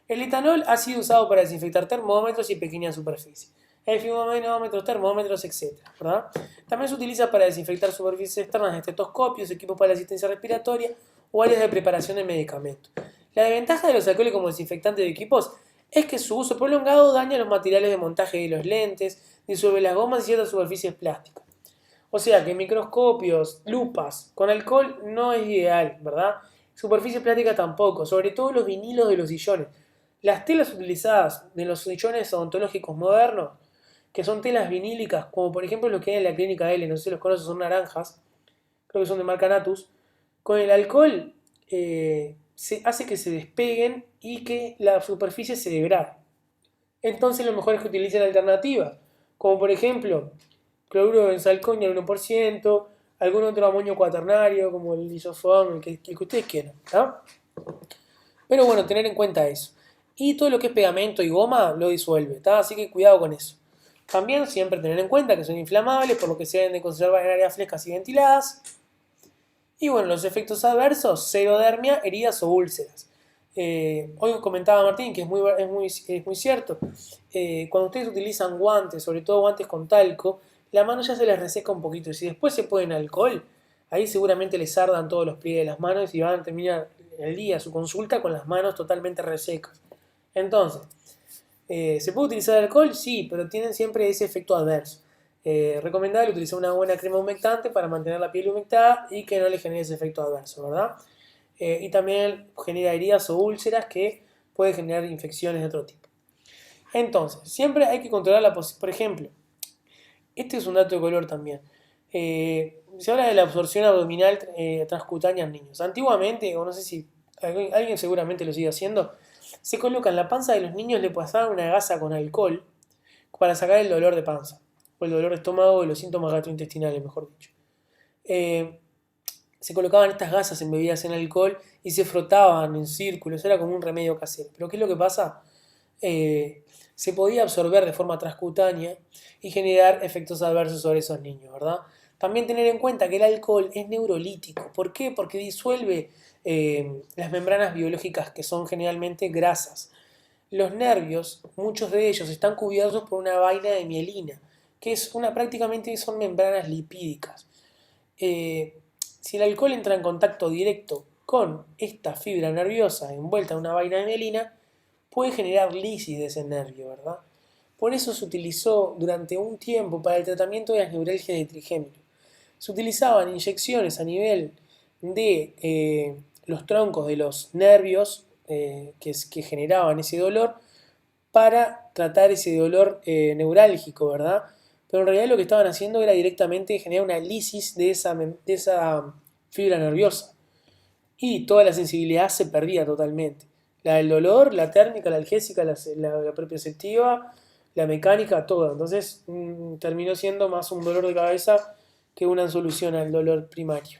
El etanol ha sido usado para desinfectar termómetros y pequeñas superficies. Efimomenómetros, termómetros, etc. ¿verdad? También se utiliza para desinfectar superficies externas de estetoscopios, equipos para la asistencia respiratoria o áreas de preparación de medicamentos. La desventaja de los alcoholes como desinfectante de equipos es que su uso prolongado daña los materiales de montaje de los lentes, disuelve las gomas y ciertas superficies plásticas. O sea que microscopios, lupas con alcohol no es ideal, ¿verdad? Superficies plásticas tampoco, sobre todo los vinilos de los sillones. Las telas utilizadas de los sillones odontológicos modernos, que son telas vinílicas, como por ejemplo los que hay en la clínica L, no sé si los conoces, son naranjas, creo que son de marca Natus, con el alcohol se hace que se despeguen y que la superficie se degrade. Entonces lo mejor es que utilicen alternativas, como por ejemplo cloruro de benzalcoña al 1%, algún otro amonio cuaternario como el lisofón, el que ustedes quieran. ¿Tá? Pero bueno, tener en cuenta eso. Y todo lo que es pegamento y goma lo disuelve, ¿tá? Así que cuidado con eso. También siempre tener en cuenta que son inflamables, por lo que se deben de conservar en áreas frescas y ventiladas. Y bueno, los efectos adversos, serodermia, heridas o úlceras. Hoy comentaba Martín que es muy cierto. Cuando ustedes utilizan guantes, sobre todo guantes con talco, la mano ya se les reseca un poquito. Y si después se ponen alcohol, ahí seguramente les ardan todos los pliegues de las manos y van a terminar el día, su consulta, con las manos totalmente resecas. Entonces, ¿se puede utilizar alcohol? Sí, pero tienen siempre ese efecto adverso. Recomendable utilizar una buena crema humectante para mantener la piel humectada y que no le genere ese efecto adverso, ¿verdad? Y también genera heridas o úlceras que pueden generar infecciones de otro tipo. Entonces, siempre hay que controlar la posición. Por ejemplo, este es un dato de color también. Se habla de la absorción abdominal transcutánea en niños. Antiguamente, o no sé si alguien seguramente lo sigue haciendo, se coloca en la panza de los niños, le pasaban una gasa con alcohol para sacar el dolor de panza, o el dolor de estómago y los síntomas gastrointestinales, mejor dicho. Se colocaban estas gasas embebidas en alcohol y se frotaban en círculos, era como un remedio casero. Pero ¿qué es lo que pasa? Se podía absorber de forma transcutánea y generar efectos adversos sobre esos niños, ¿verdad? También tener en cuenta que el alcohol es neurolítico. ¿Por qué? Porque disuelve las membranas biológicas que son generalmente grasas. Los nervios, muchos de ellos están cubiertos por una vaina de mielina, que es prácticamente son membranas lipídicas. Si el alcohol entra en contacto directo con esta fibra nerviosa envuelta en una vaina de mielina, puede generar lisis de ese nervio, ¿verdad? Por eso se utilizó durante un tiempo para el tratamiento de las neuralgias de trigémino. Se utilizaban inyecciones a nivel de los troncos de los nervios que generaban ese dolor para tratar ese dolor neurálgico, ¿verdad? pero en realidad lo que estaban haciendo era directamente generar una lisis de esa fibra nerviosa. Y toda la sensibilidad se perdía totalmente. La del dolor, la térmica, la analgésica, la propioceptiva, la mecánica, toda. Entonces terminó siendo más un dolor de cabeza que una solución al dolor primario.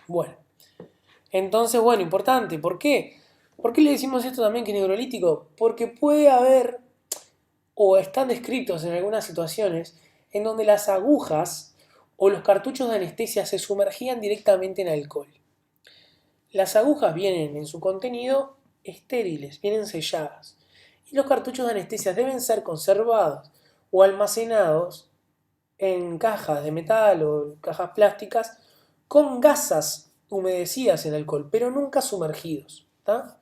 Bueno, entonces, bueno, importante. ¿Por qué? ¿Por qué le decimos esto también que es neurolítico? Porque puede haber, o están descritos en algunas situaciones, en donde las agujas o los cartuchos de anestesia se sumergían directamente en alcohol. Las agujas vienen en su contenido estériles, vienen selladas. Y los cartuchos de anestesia deben ser conservados o almacenados en cajas de metal o cajas plásticas con gasas humedecidas en alcohol, pero nunca sumergidos. ¿Tá?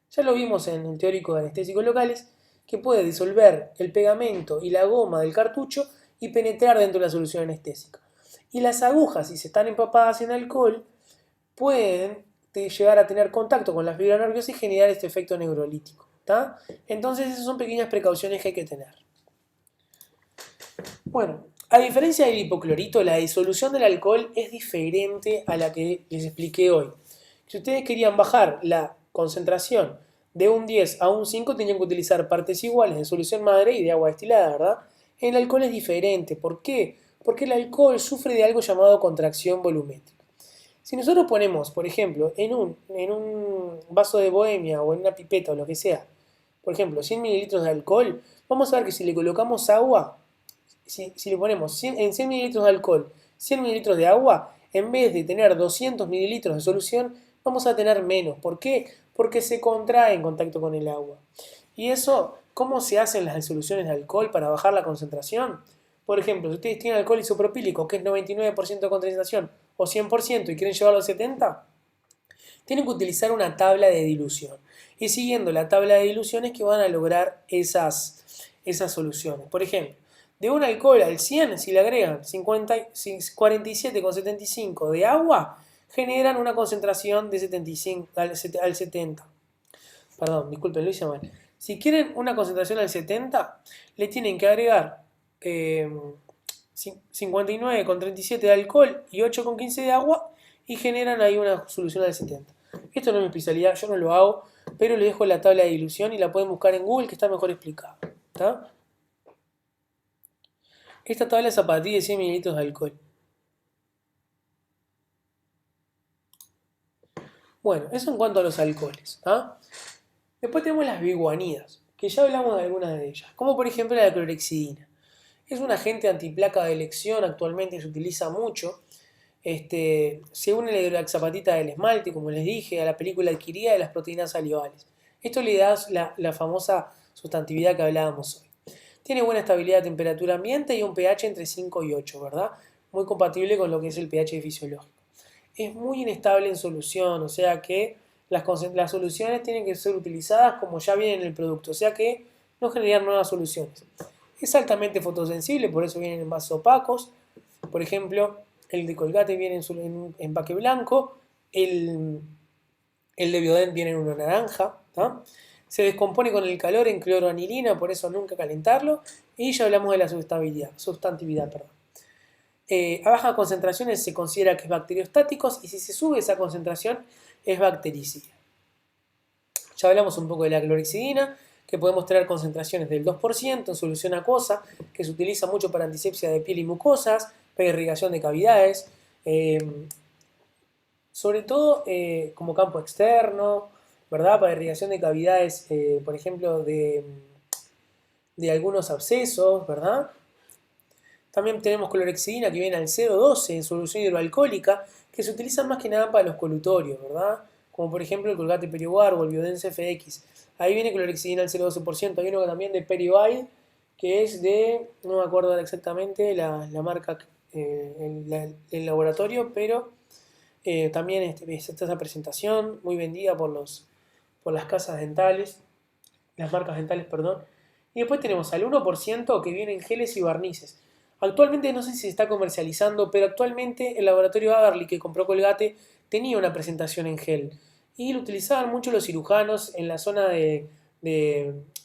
Ya lo vimos en el teórico de anestésicos locales, que puede disolver el pegamento y la goma del cartucho y penetrar dentro de la solución anestésica. Y las agujas, si se están empapadas en alcohol, pueden llegar a tener contacto con la fibra nerviosa y generar este efecto neurolítico. ¿Tá? Entonces esas son pequeñas precauciones que hay que tener. Bueno, a diferencia del hipoclorito, la disolución del alcohol es diferente a la que les expliqué hoy. Si ustedes querían bajar la concentración de un 10 a un 5, tenían que utilizar partes iguales de solución madre y de agua destilada, ¿verdad? El alcohol es diferente. ¿Por qué? Porque el alcohol sufre de algo llamado contracción volumétrica. Si nosotros ponemos, por ejemplo, en un vaso de bohemia o en una pipeta o lo que sea, por ejemplo, 100 mililitros de alcohol, vamos a ver que si le colocamos agua, si le ponemos en 100 mililitros de alcohol 100 mililitros de agua, en vez de tener 200 mililitros de solución, vamos a tener menos. ¿Por qué? Porque se contrae en contacto con el agua. Y eso, ¿cómo se hacen las disoluciones de alcohol para bajar la concentración? Por ejemplo, si ustedes tienen alcohol isopropílico, que es 99% de concentración, o 100%, y quieren llevarlo a 70%, tienen que utilizar una tabla de dilución. Y siguiendo la tabla de dilución es que van a lograr esas soluciones. Por ejemplo, de un alcohol al 100, si le agregan 47,75 de agua, generan una concentración de 75 al 70. Perdón, disculpen, lo hice mal. Si quieren una concentración al 70, le tienen que agregar 59,37 de alcohol y 8,15 de agua y generan ahí una solución al 70. Esto no es mi especialidad, yo no lo hago, pero les dejo la tabla de dilución y la pueden buscar en Google, que está mejor explicada. ¿Está? Esta tabla es a partir de 100 mililitros de alcohol. Bueno, eso en cuanto a los alcoholes. ¿Ah? Después tenemos las biguanidas, que ya hablamos de algunas de ellas, como por ejemplo la clorhexidina. Es un agente antiplaca de elección, actualmente se utiliza mucho. Se une la hidroxapatita del esmalte, como les dije, a la película adquirida de las proteínas salivales. Esto le da la famosa sustantividad que hablábamos hoy. Tiene buena estabilidad a temperatura ambiente y un pH entre 5 y 8, ¿verdad? Muy compatible con lo que es el pH fisiológico. Es muy inestable en solución, o sea que las soluciones tienen que ser utilizadas como ya viene en el producto, o sea que no generar nuevas soluciones. Es altamente fotosensible, por eso vienen en vasos opacos. Por ejemplo, el de Colgate viene en un empaque blanco, el de Biodent viene en uno naranja, ¿no? Se descompone con el calor en cloroanilina, por eso nunca calentarlo. Y ya hablamos de la sustantividad. A bajas concentraciones se considera que es bacteriostático y si se sube esa concentración es bactericida. Ya hablamos un poco de la clorhexidina, que podemos tener concentraciones del 2% en solución acuosa, que se utiliza mucho para antisepsia de piel y mucosas, para irrigación de cavidades, sobre todo como campo externo, ¿verdad? Para irrigación de cavidades, por ejemplo, de algunos abscesos, ¿verdad? También tenemos clorhexidina que viene al 0,12 en solución hidroalcohólica, que se utiliza más que nada para los colutorios, ¿verdad? Como por ejemplo el Colgate PerioGuard o el Biodent CFX. Ahí viene clorhexidina al 0,12%. Hay uno también de PerioAid, que es de, no me acuerdo exactamente la marca, el laboratorio, pero también está esa presentación muy vendida por las casas dentales, las marcas dentales, perdón. Y después tenemos al 1% que viene en geles y barnices. Actualmente no sé si se está comercializando, pero actualmente el laboratorio Agarli que compró Colgate tenía una presentación en gel. Y lo utilizaban mucho los cirujanos en la zona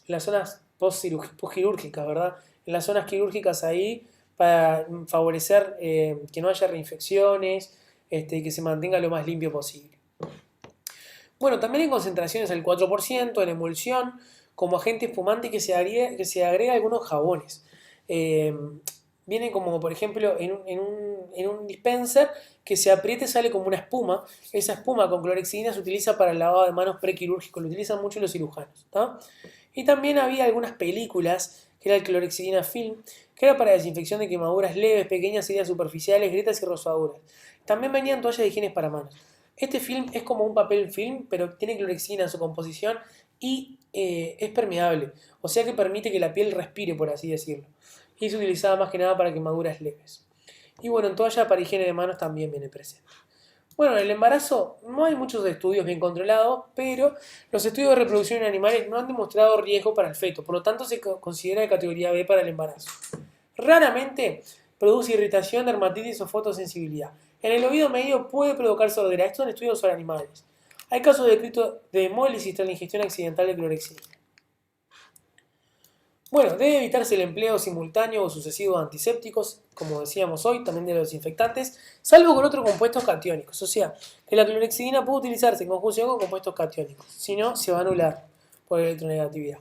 las zonas postquirúrgicas, ¿verdad? en las zonas quirúrgicas ahí para favorecer que no haya reinfecciones y que se mantenga lo más limpio posible. Bueno, también hay concentraciones al 4% en emulsión como agente espumante que se agrega algunos jabones. Viene como, por ejemplo, en un dispenser que se apriete y sale como una espuma. Esa espuma con clorexidina se utiliza para el lavado de manos prequirúrgico, lo utilizan mucho los cirujanos, ¿tá? Y también había algunas películas, que era el clorexidina film, que era para desinfección de quemaduras leves, pequeñas heridas superficiales, grietas y rosaduras. También venían toallas de higiene para manos. Este film es como un papel film, pero tiene clorexidina en su composición y es permeable, o sea que permite que la piel respire, por así decirlo. Y se utilizaba más que nada para quemaduras leves. Y bueno, en toalla para higiene de manos también viene presente. Bueno, en el embarazo no hay muchos estudios bien controlados, pero los estudios de reproducción en animales no han demostrado riesgo para el feto, por lo tanto se considera de categoría B para el embarazo. Raramente produce irritación, dermatitis o fotosensibilidad. En el oído medio puede provocar sordera. Estos son estudios sobre animales. Hay casos descritos de hemólisis tras la ingestión accidental de clorexidina. Bueno, debe evitarse el empleo simultáneo o sucesivo de antisépticos, como decíamos hoy, también de los desinfectantes, salvo con otros compuestos catiónicos. O sea, que la clorexidina puede utilizarse en conjunción con compuestos catiónicos, si no, se va a anular por electronegatividad.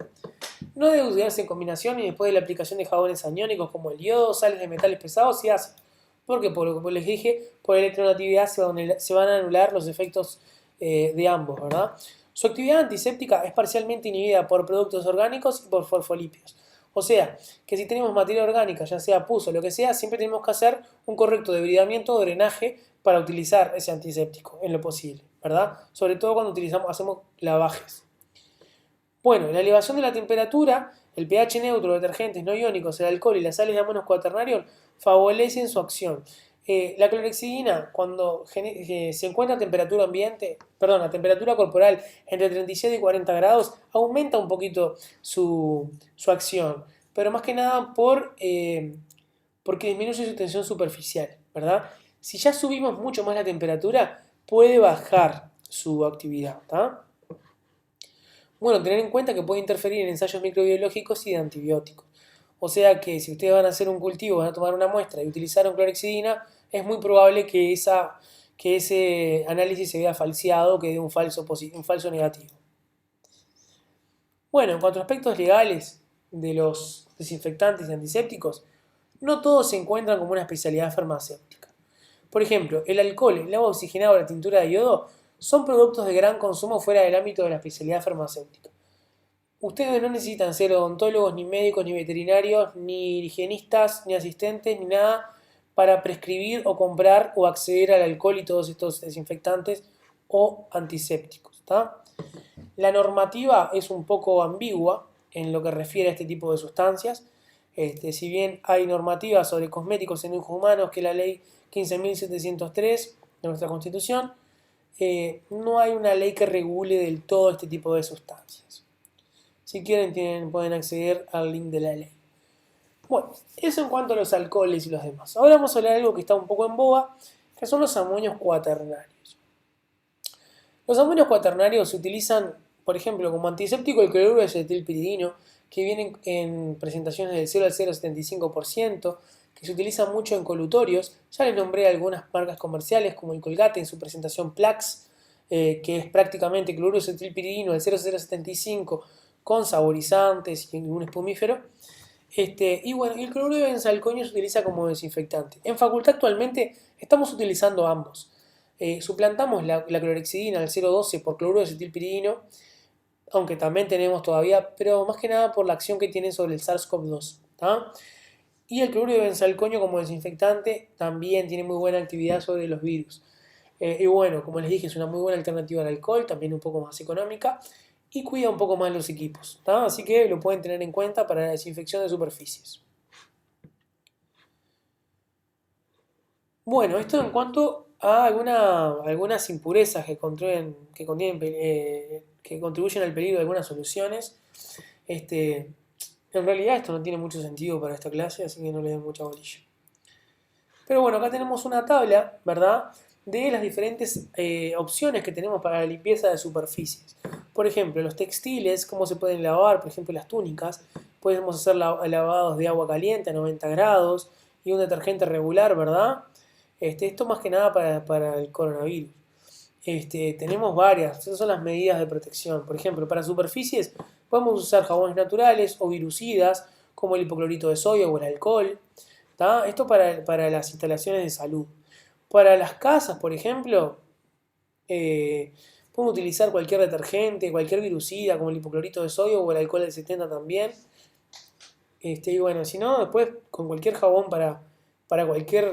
No debe usarse en combinación y después de la aplicación de jabones aniónicos como el yodo, sales de metales pesados y ácidos, porque por lo que les dije, por electronegatividad se van a anular los efectos de ambos, ¿verdad? Su actividad antiséptica es parcialmente inhibida por productos orgánicos y por fosfolípidos. O sea, que si tenemos materia orgánica, ya sea pus o lo que sea, siempre tenemos que hacer un correcto debridamiento o drenaje para utilizar ese antiséptico en lo posible, ¿verdad? Sobre todo cuando hacemos lavajes. Bueno, la elevación de la temperatura, el pH neutro, los detergentes no iónicos, el alcohol y las sales de amonio cuaternarios favorecen su acción. La clorexidina, cuando se encuentra a temperatura a temperatura corporal entre 37 y 40 grados, aumenta un poquito su acción, pero más que nada porque disminuye su tensión superficial, ¿verdad? Si ya subimos mucho más la temperatura, puede bajar su actividad, ¿tá? Bueno, tener en cuenta que puede interferir en ensayos microbiológicos y de antibióticos. O sea que si ustedes van a hacer un cultivo, van a tomar una muestra y utilizaron clorexidina, es muy probable que ese análisis se vea falseado, que dé un falso negativo. Bueno, en cuanto a aspectos legales de los desinfectantes y antisépticos, no todos se encuentran como una especialidad farmacéutica. Por ejemplo, el alcohol, el agua oxigenada o la tintura de yodo son productos de gran consumo fuera del ámbito de la especialidad farmacéutica. Ustedes no necesitan ser odontólogos, ni médicos, ni veterinarios, ni higienistas, ni asistentes, ni nada para prescribir o comprar o acceder al alcohol y todos estos desinfectantes o antisépticos, ¿tá? La normativa es un poco ambigua en lo que refiere a este tipo de sustancias. Si bien hay normativas sobre cosméticos en hijos humanos, que es la ley 15.703 de nuestra Constitución, no hay una ley que regule del todo este tipo de sustancias. Si quieren pueden acceder al link de la ley. Bueno, eso en cuanto a los alcoholes y los demás. Ahora vamos a hablar de algo que está un poco en boga, que son los amonios cuaternarios. Los amonios cuaternarios se utilizan, por ejemplo, como antiséptico el cloruro de acetilpiridino, que viene en presentaciones del 0 al 0,75%, que se utiliza mucho en colutorios. Ya les nombré algunas marcas comerciales como el Colgate en su presentación Plax, que es prácticamente cloruro de acetilpiridino del 0,075 con saborizantes y un espumífero. Y bueno, el cloruro de benzalcoño se utiliza como desinfectante. En facultad actualmente estamos utilizando ambos. Suplantamos la clorexidina al 0,12 por cloruro de acetilpiridino, aunque también tenemos todavía, pero más que nada por la acción que tiene sobre el SARS-CoV-2. ¿tá? Y el cloruro de benzalcoño como desinfectante también tiene muy buena actividad sobre los virus. Y bueno, como les dije, es una muy buena alternativa al alcohol, también un poco más económica y cuida un poco más los equipos. ¿tá? Así que lo pueden tener en cuenta para la desinfección de superficies. Bueno, esto en cuanto a algunas impurezas que contribuyen al peligro de algunas soluciones. En realidad esto no tiene mucho sentido para esta clase, así que no le den mucha bolilla. Pero bueno, acá tenemos una tabla, ¿verdad?, de las diferentes opciones que tenemos para la limpieza de superficies. Por ejemplo, los textiles, cómo se pueden lavar, por ejemplo, las túnicas, podemos hacer lavados de agua caliente a 90 grados y un detergente regular, ¿verdad? Esto más que nada para el coronavirus. Tenemos varias, esas son las medidas de protección. Por ejemplo, para superficies podemos usar jabones naturales o virucidas como el hipoclorito de sodio o el alcohol. ¿Tá? Esto para las instalaciones de salud. Para las casas, por ejemplo, podemos utilizar cualquier detergente, cualquier virucida como el hipoclorito de sodio o el alcohol del 70 también. Y bueno, si no, después con cualquier jabón para cualquier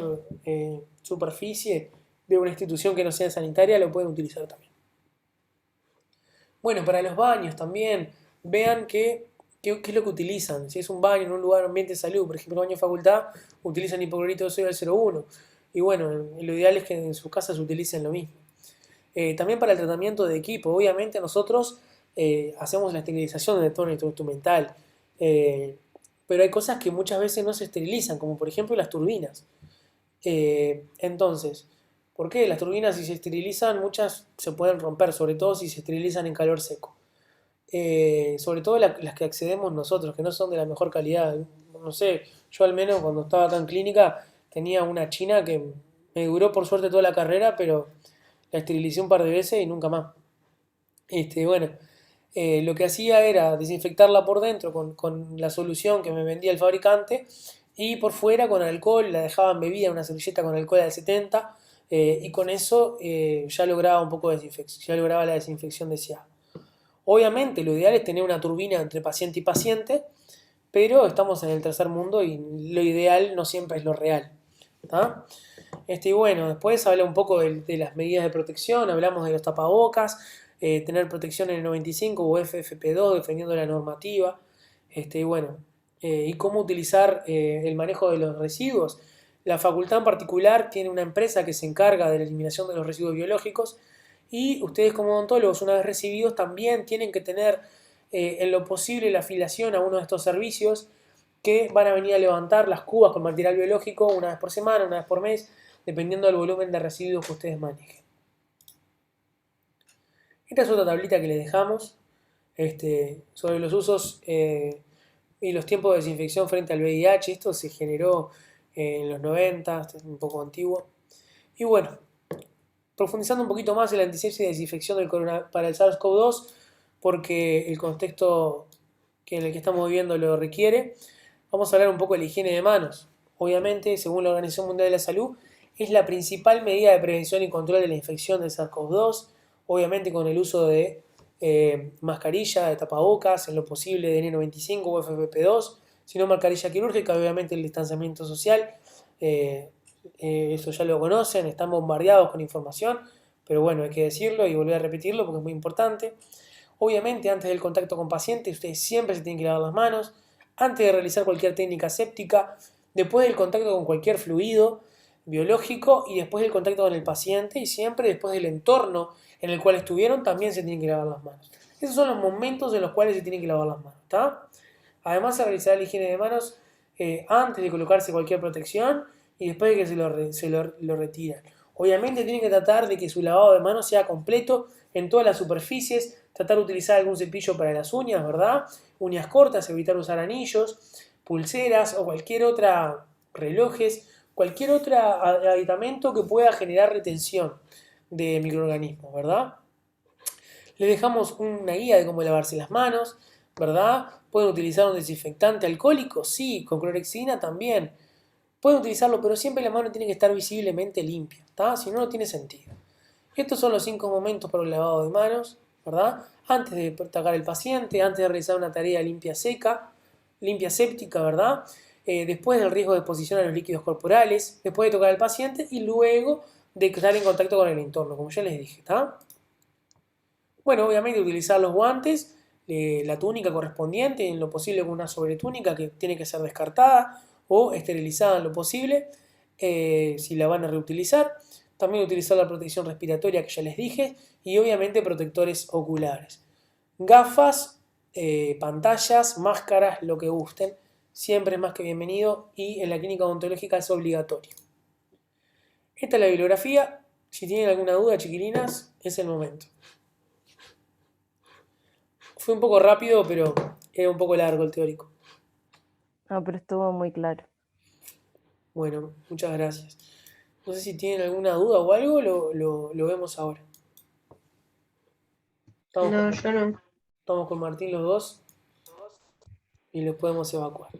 superficie de una institución que no sea sanitaria lo pueden utilizar también. Bueno, para los baños también, vean qué es lo que utilizan. Si es un baño en un lugar, ambiente de salud, por ejemplo, baño de facultad, utilizan hipoclorito de sodio al 0,1. Y bueno, lo ideal es que en sus casas utilicen lo mismo. También para el tratamiento de equipo, obviamente nosotros hacemos la esterilización de todo nuestro instrumental, pero hay cosas que muchas veces no se esterilizan, como por ejemplo las turbinas. Entonces, ¿por qué? Las turbinas, si se esterilizan, muchas se pueden romper, sobre todo si se esterilizan en calor seco. Sobre todo las que accedemos nosotros, que no son de la mejor calidad. No sé, yo al menos cuando estaba acá en clínica tenía una china que me duró por suerte toda la carrera, pero la esterilicé un par de veces y nunca más. Bueno, lo que hacía era desinfectarla por dentro con la solución que me vendía el fabricante y por fuera con alcohol, la dejaba embebida en una servilleta con alcohol al 70 y con eso ya lograba un poco de desinfección, ya lograba la desinfección deseada. Obviamente lo ideal es tener una turbina entre paciente y paciente, pero estamos en el tercer mundo y lo ideal no siempre es lo real. ¿Tá? Y bueno, después habla un poco de las medidas de protección, hablamos de los tapabocas, tener protección en el 95 o FFP2 defendiendo la normativa, bueno, y cómo utilizar el manejo de los residuos. La facultad en particular tiene una empresa que se encarga de la eliminación de los residuos biológicos y ustedes como odontólogos, una vez recibidos, también tienen que tener en lo posible la afiliación a uno de estos servicios que van a venir a levantar las cubas con material biológico una vez por semana, una vez por mes, dependiendo del volumen de residuos que ustedes manejen. Esta es otra tablita que les dejamos sobre los usos y los tiempos de desinfección frente al VIH. Esto se generó en los 90, esto es un poco antiguo. Y bueno, profundizando un poquito más en la antisepsis y desinfección para el SARS-CoV-2, porque el contexto en el que estamos viviendo lo requiere, vamos a hablar un poco de la higiene de manos. Obviamente, según la Organización Mundial de la Salud, es la principal medida de prevención y control de la infección del SARS-CoV-2, obviamente con el uso de mascarilla, de tapabocas, en lo posible de N95 o FFP2, si no mascarilla quirúrgica, obviamente el distanciamiento social, eso ya lo conocen, están bombardeados con información, pero bueno, hay que decirlo y volver a repetirlo porque es muy importante. Obviamente, antes del contacto con pacientes, ustedes siempre se tienen que lavar las manos, antes de realizar cualquier técnica séptica, después del contacto con cualquier fluido biológico y después del contacto con el paciente y siempre después del entorno en el cual estuvieron también se tienen que lavar las manos. Esos son los momentos en los cuales se tienen que lavar las manos, ¿tá? Además se realizará la higiene de manos antes de colocarse cualquier protección y después de que se lo retiran. Obviamente tienen que tratar de que su lavado de manos sea completo en todas las superficies, tratar de utilizar algún cepillo para las uñas, ¿verdad? Uñas cortas, evitar usar anillos, pulseras o cualquier otra, relojes, cualquier otro aditamento que pueda generar retención de microorganismos, ¿verdad? Les dejamos una guía de cómo lavarse las manos, ¿verdad? ¿Pueden utilizar un desinfectante alcohólico? Sí, con clorexidina también. Pueden utilizarlo, pero siempre la mano tiene que estar visiblemente limpia, ¿tá? Si no, no tiene sentido. Estos son los 5 momentos para el lavado de manos, ¿verdad? Antes de atacar al paciente, antes de realizar una tarea limpia séptica, ¿verdad? Después del riesgo de exposición a los líquidos corporales, después de tocar al paciente y luego de estar en contacto con el entorno, como ya les dije, ¿está? Bueno, obviamente utilizar los guantes, la túnica correspondiente, en lo posible con una sobretúnica que tiene que ser descartada o esterilizada en lo posible, si la van a reutilizar. También utilizar la protección respiratoria que ya les dije y obviamente protectores oculares. Gafas, pantallas, máscaras, lo que gusten, siempre es más que bienvenido y en la clínica odontológica es obligatorio. Esta es la bibliografía. Si tienen alguna duda, chiquilinas, es el momento. Fue un poco rápido, pero era un poco largo el teórico. No, pero estuvo muy claro. Bueno, muchas gracias. No sé si tienen alguna duda o algo, lo vemos ahora. Estamos No, con, yo no. estamos con Martín los dos y los podemos evacuar.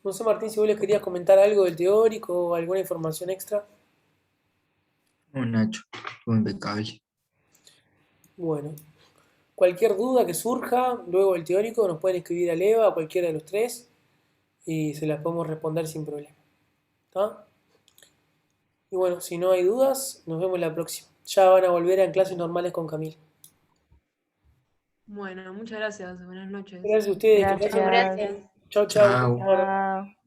No sé, Martín, si vos les querías comentar algo del teórico o alguna información extra. Un Nacho, estuvo impecable. Bueno, cualquier duda que surja luego del teórico nos pueden escribir a Eva, a cualquiera de los tres, y se las podemos responder sin problema. ¿Está? Y bueno, si no hay dudas, nos vemos la próxima. Ya van a volver a clases normales con Camila. Bueno, muchas gracias. Buenas noches. Gracias a ustedes, que Chao, pasen. Gracias. gracias. Chau, chau. Chao. Ahora. Chao.